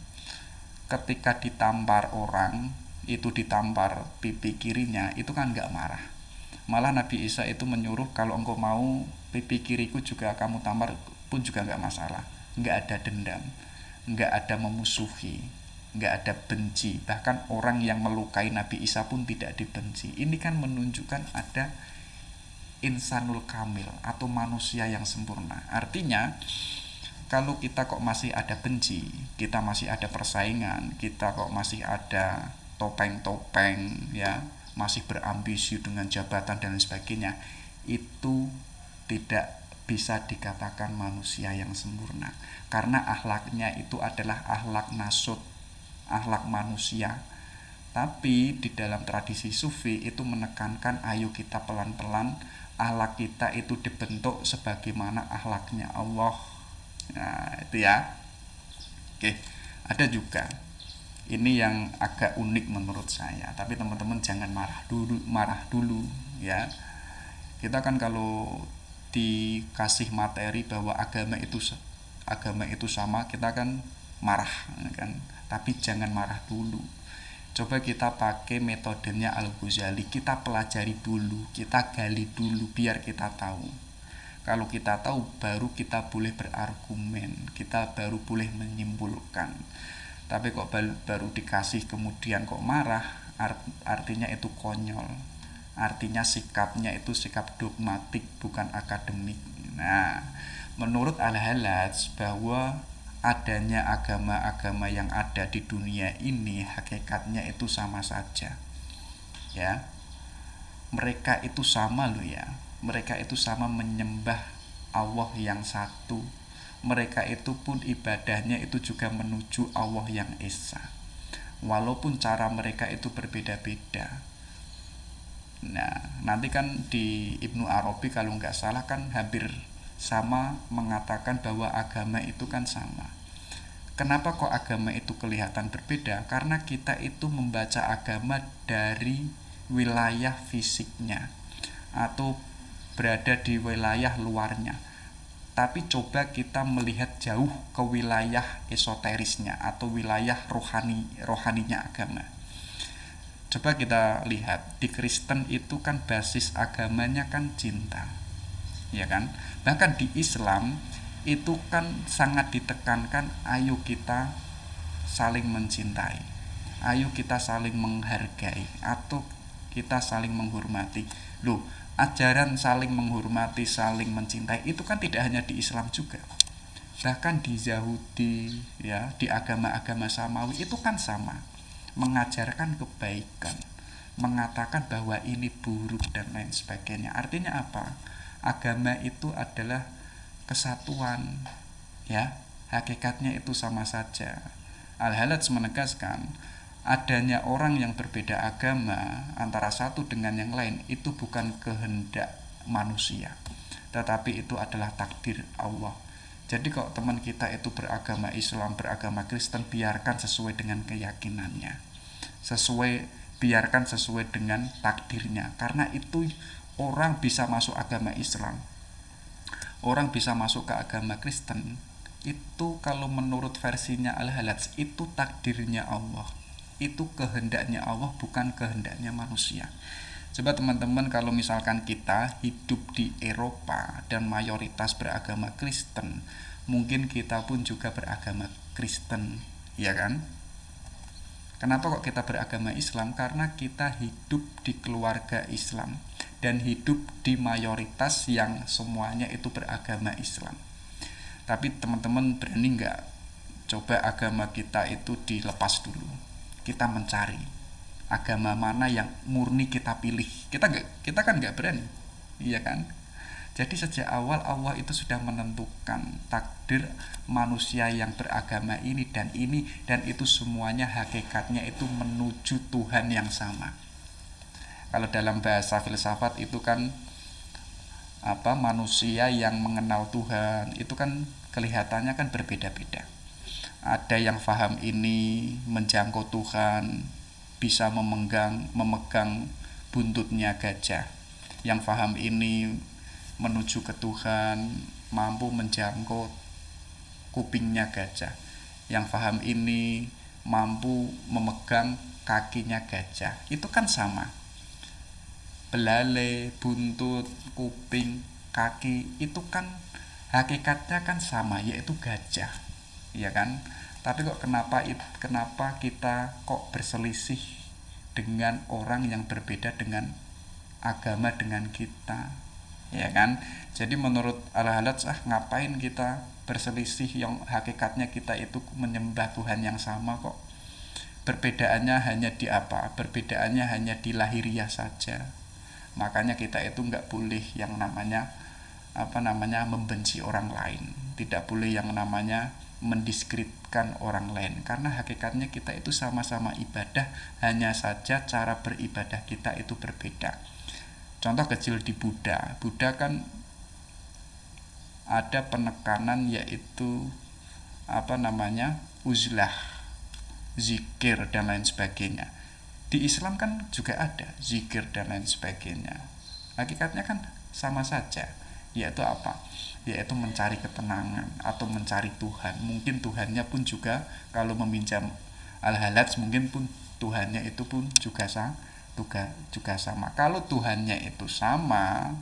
ketika ditampar orang, itu ditampar pipi kirinya, itu kan nggak marah. Malah Nabi Isa itu menyuruh kalau engkau mau pipi kiriku juga kamu tampar pun juga nggak masalah. Nggak ada dendam, nggak ada memusuhi, nggak ada benci. Bahkan orang yang melukai Nabi Isa pun tidak dibenci. Ini kan menunjukkan ada insanul kamil atau manusia yang sempurna. Artinya kalau kita kok masih ada benci, kita masih ada persaingan, kita kok masih ada topeng-topeng, ya, masih berambisi dengan jabatan dan sebagainya, itu tidak bisa dikatakan manusia yang sempurna, karena akhlaknya itu adalah akhlak nasut, akhlak manusia. Tapi di dalam tradisi sufi itu menekankan ayo kita pelan-pelan akhlak kita itu dibentuk sebagaimana akhlaknya Allah. Nah, itu ya. Oke, ada juga. Ini yang agak unik menurut saya, tapi teman-teman jangan marah dulu ya. Kita kan kalau dikasih materi bahwa agama itu sama, kita kan marah kan. Tapi jangan marah dulu. Coba kita pakai metodenya Al-Ghazali, kita pelajari dulu, kita gali dulu biar kita tahu. Kalau kita tahu baru kita boleh berargumen, kita baru boleh menyimpulkan. Tapi kok baru dikasih kemudian kok marah, artinya itu konyol. Artinya sikapnya itu sikap dogmatik, bukan akademik. Nah, menurut Al-Hallaj bahwa adanya agama-agama yang ada di dunia ini hakikatnya itu sama saja. Ya. Mereka itu sama loh ya. Mereka itu sama menyembah Allah yang satu. Mereka itu pun ibadahnya itu juga menuju Allah yang esa. Walaupun cara mereka itu berbeda-beda. Nah, nanti kan di Ibnu Arabi kalau nggak salah kan hampir sama mengatakan bahwa agama itu kan sama. Kenapa kok agama itu kelihatan berbeda? Karena kita itu membaca agama dari wilayah fisiknya atau berada di wilayah luarnya. Tapi coba kita melihat jauh ke wilayah esoterisnya atau wilayah rohaninya agama. Coba kita lihat di Kristen itu kan basis agamanya kan cinta, ya kan? Bahkan di Islam itu kan sangat ditekankan ayo kita saling mencintai, ayo kita saling menghargai atau kita saling menghormati. Loh, ajaran saling menghormati, saling mencintai itu kan tidak hanya di Islam juga. Bahkan di Yahudi ya, di agama-agama samawi itu kan sama. Mengajarkan kebaikan, mengatakan bahwa ini buruk dan lain sebagainya. Artinya apa? Agama itu adalah kesatuan, ya. Hakikatnya itu sama saja. Al-Hallaj menegaskan adanya orang yang berbeda agama antara satu dengan yang lain itu bukan kehendak manusia, tetapi itu adalah takdir Allah. Jadi kalau teman kita itu beragama Islam, beragama Kristen, biarkan sesuai dengan keyakinannya, biarkan sesuai dengan takdirnya. Karena itu orang bisa masuk agama Islam, orang bisa masuk ke agama Kristen, itu kalau menurut versinya Al-Hallaj itu takdirnya Allah, itu kehendaknya Allah, bukan kehendaknya manusia. Coba teman-teman kalau misalkan kita hidup di Eropa dan mayoritas beragama Kristen, mungkin kita pun juga beragama Kristen, ya kan? Kenapa kok kita beragama Islam? Karena kita hidup di keluarga Islam dan hidup di mayoritas yang semuanya itu beragama Islam. Tapi teman-teman berani nggak coba agama kita itu dilepas dulu? Kita mencari agama mana yang murni kita pilih. Kita kan nggak berani, iya kan? Jadi sejak awal Allah itu sudah menentukan takdir manusia yang beragama ini dan itu semuanya hakikatnya itu menuju Tuhan yang sama. Kalau dalam bahasa filsafat itu kan manusia yang mengenal Tuhan itu kan kelihatannya kan berbeda-beda. Ada yang paham ini menjangkau Tuhan, bisa memegang buntutnya gajah. Yang paham ini menuju ke Tuhan, mampu menjangkau kupingnya gajah. Yang paham ini mampu memegang kakinya gajah. Itu kan sama. Belalai, buntut, kuping, kaki itu kan hakikatnya kan sama, yaitu gajah. Ya kan? Tapi kok kenapa kita kok berselisih dengan orang yang berbeda dengan agama dengan kita, ya kan? Jadi menurut Al-Halaj, ngapain kita berselisih yang hakikatnya kita itu menyembah Tuhan yang sama kok. Perbedaannya hanya di apa? Perbedaannya hanya di lahiriah saja. Makanya kita itu nggak boleh yang namanya membenci orang lain, tidak boleh yang namanya mendiskreditkan orang lain, karena hakikatnya kita itu sama-sama ibadah, hanya saja cara beribadah kita itu berbeda. Contoh kecil di Buddha kan ada penekanan yaitu uzlah, zikir dan lain sebagainya. Di Islam kan juga ada zikir dan lain sebagainya. Hakikatnya kan sama saja, yaitu apa? Yaitu mencari ketenangan atau mencari Tuhan. Mungkin Tuhannya pun juga, kalau meminjam Al-Halaj, mungkin pun Tuhannya itu pun juga sama. Kalau Tuhannya itu sama,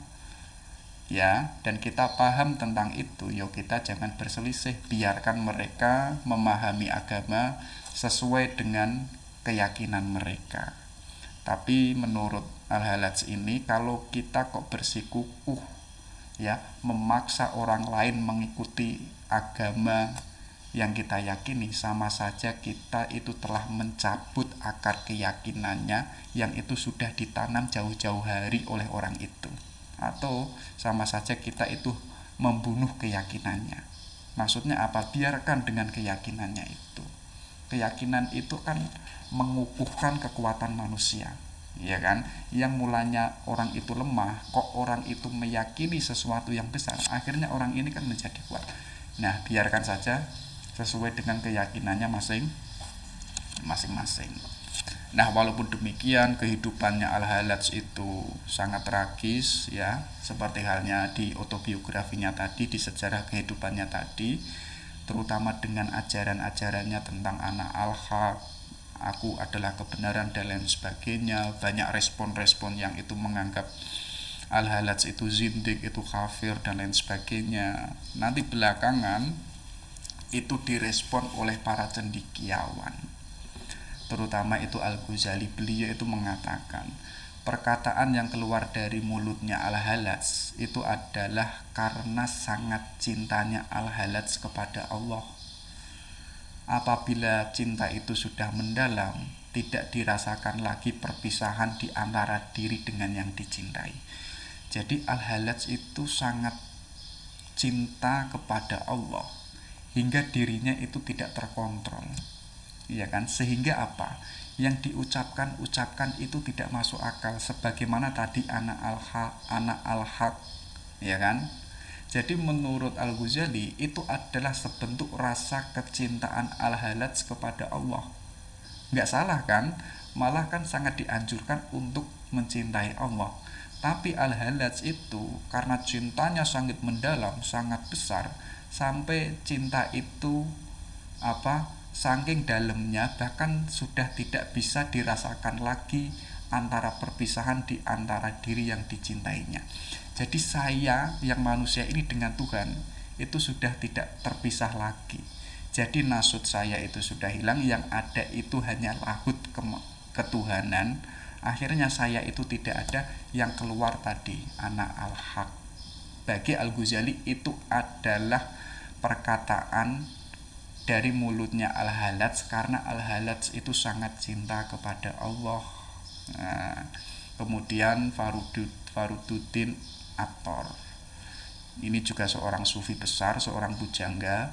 ya, dan kita paham tentang itu, yo kita jangan berselisih, biarkan mereka memahami agama sesuai dengan keyakinan mereka. Tapi menurut Al-Halaj ini, kalau kita kok bersikukuh ya memaksa orang lain mengikuti agama yang kita yakini, sama saja kita itu telah mencabut akar keyakinannya yang itu sudah ditanam jauh-jauh hari oleh orang itu, atau sama saja kita itu membunuh keyakinannya. Maksudnya apa? Biarkan dengan keyakinannya itu. Keyakinan itu kan mengukuhkan kekuatan manusia, ya kan? Yang mulanya orang itu lemah, kok orang itu meyakini sesuatu yang besar, akhirnya orang ini kan menjadi kuat. Nah, biarkan saja sesuai dengan keyakinannya masing-masing. Nah, walaupun demikian, kehidupannya Al-Halaj itu sangat tragis, ya, seperti halnya di autobiografinya tadi, di sejarah kehidupannya tadi, terutama dengan ajaran-ajarannya tentang anak al-haq, aku adalah kebenaran dan lain sebagainya. Banyak respon-respon yang itu menganggap Al-Halaj itu zindik, itu kafir dan lain sebagainya. Nanti belakangan itu direspon oleh para cendekiawan, terutama itu Al-Ghazali. Beliau itu mengatakan perkataan yang keluar dari mulutnya Al-Halaj itu adalah karena sangat cintanya Al-Halaj kepada Allah. Apabila cinta itu sudah mendalam, tidak dirasakan lagi perpisahan di antara diri dengan yang dicintai. Jadi Al-Halaj itu sangat cinta kepada Allah hingga dirinya itu tidak terkontrol, ya kan? Sehingga apa? Yang diucapkan itu tidak masuk akal, sebagaimana tadi anak al-haq, ya kan? Jadi menurut Al-Ghazali itu adalah sebentuk rasa kecintaan Al-Halaj kepada Allah. Nggak salah kan? Malah kan sangat dianjurkan untuk mencintai Allah. Tapi Al-Halaj itu karena cintanya sangat mendalam, sangat besar, sampai cinta itu saking dalamnya bahkan sudah tidak bisa dirasakan lagi antara perpisahan di antara diri yang dicintainya. Jadi saya yang manusia ini dengan Tuhan itu sudah tidak terpisah lagi. Jadi nasut saya itu sudah hilang, yang ada itu hanya lahut ketuhanan. Akhirnya saya itu tidak ada, yang keluar tadi anak al-haq. Bagi Al-Ghazali itu adalah perkataan dari mulutnya Al-Halaj karena Al-Halaj itu sangat cinta kepada Allah. Nah, kemudian Faruddin Attor, ini juga seorang sufi besar, seorang bujangga.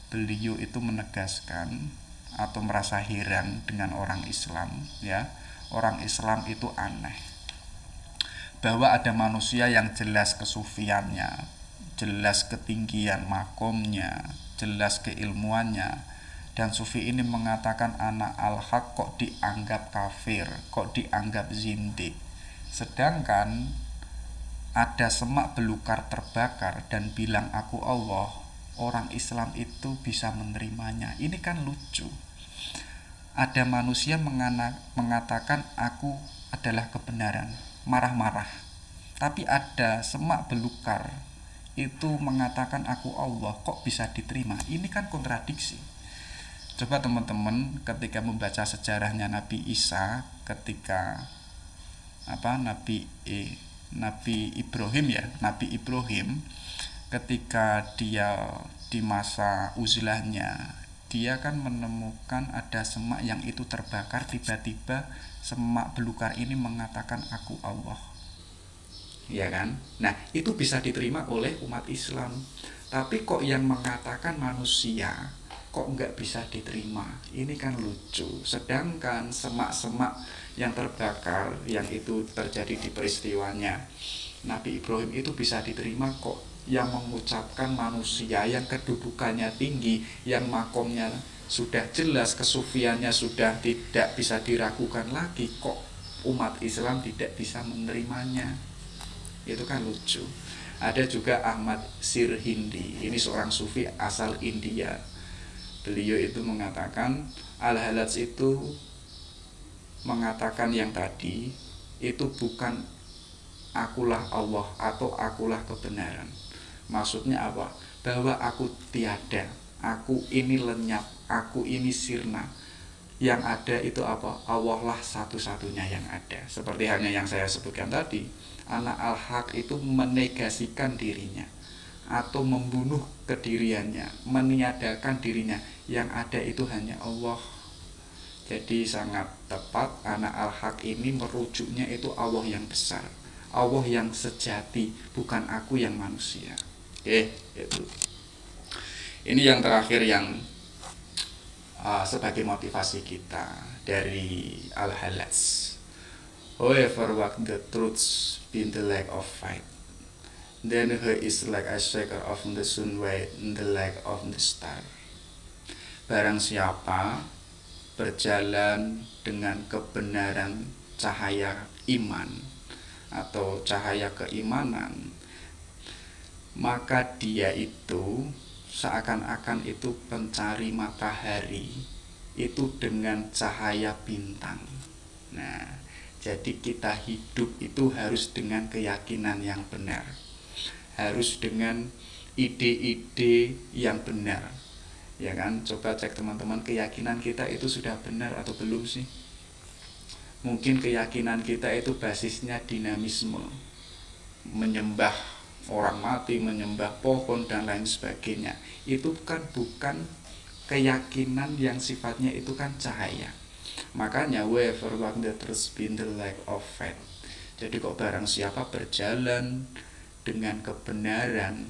Beliau itu menegaskan atau merasa heran dengan orang Islam, ya. Orang Islam itu aneh, bahwa ada manusia yang jelas kesufiannya, jelas ketinggian makomnya, jelas keilmuannya, dan sufi ini mengatakan anak al-haq kok dianggap kafir, kok dianggap zindik. Sedangkan ada semak belukar terbakar dan bilang aku Allah, orang Islam itu bisa menerimanya. Ini kan lucu. ada manusia mengatakan aku adalah kebenaran, marah-marah. Tapi ada semak belukar itu mengatakan aku Allah, kok bisa diterima? Ini kan kontradiksi. Coba teman-teman ketika membaca sejarahnya Nabi Isa, ketika Nabi Ibrahim ya, Nabi Ibrahim ketika dia di masa uzlahnya, dia kan menemukan ada semak yang itu terbakar, tiba-tiba semak belukar ini mengatakan aku Allah, ya kan? Nah, itu bisa diterima oleh umat Islam. Tapi kok yang mengatakan manusia kok nggak bisa diterima? Ini kan lucu. Sedangkan semak-semak yang terbakar yang itu terjadi di peristiwanya Nabi Ibrahim itu bisa diterima kok. Yang mengucapkan manusia yang kedudukannya tinggi, yang makomnya sudah jelas, kesufiannya sudah tidak bisa diragukan lagi, kok umat Islam tidak bisa menerimanya? Itu kan lucu. Ada juga Ahmad Sirhindi, ini seorang sufi asal India. Beliau itu mengatakan Al-Halaj itu mengatakan yang tadi itu bukan akulah Allah atau akulah kebenaran. Maksudnya apa? Bahwa aku tiada, aku ini lenyap, aku ini sirna. Yang ada itu apa? Allah lah satu-satunya yang ada. Seperti halnya yang saya sebutkan tadi, anak al-haq itu menegasikan dirinya atau membunuh kediriannya, meniadakan dirinya. Yang ada itu hanya Allah. Jadi sangat tepat anak al-haq ini merujuknya itu Allah yang besar, Allah yang sejati, bukan aku yang manusia. Itu. Ini yang terakhir yang sebagai motivasi kita dari Al-Halaj. However, what the truth in the lack of fight, then he is like a shaker of the sun white in the lack of the star. Barang siapa berjalan dengan kebenaran cahaya iman atau cahaya keimanan, maka dia itu seakan-akan itu pencari matahari itu dengan cahaya bintang. Nah, jadi kita hidup itu harus dengan keyakinan yang benar, harus dengan ide-ide yang benar, ya kan? Coba cek teman-teman, keyakinan kita itu sudah benar atau belum sih? Mungkin keyakinan kita itu basisnya dinamisme, menyembah orang mati, menyembah pohon dan lain sebagainya. Itu kan bukan keyakinan yang sifatnya itu kan cahaya. Makanya whoever walk the truth in the light of faith. Jadi kok barang siapa berjalan dengan kebenaran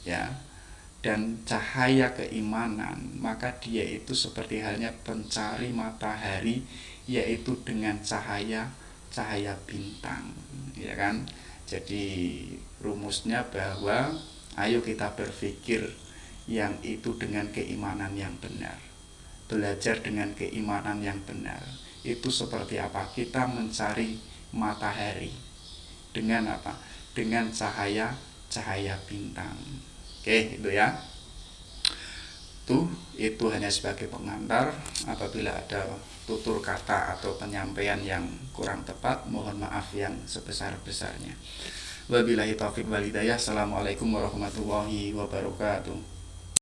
ya dan cahaya keimanan, maka dia itu seperti halnya pencari matahari, yaitu dengan cahaya bintang, ya kan? Jadi rumusnya bahwa ayo kita berpikir yang itu dengan keimanan yang benar, belajar dengan keimanan yang benar. Itu seperti apa? Kita mencari matahari dengan apa? Dengan cahaya bintang. Oke, itu ya. Itu hanya sebagai pengantar. Apabila ada tutur kata atau penyampaian yang kurang tepat, mohon maaf yang sebesar-besarnya. Wabillahi taufiq wal hidayah. Assalamualaikum warahmatullahi wabarakatuh.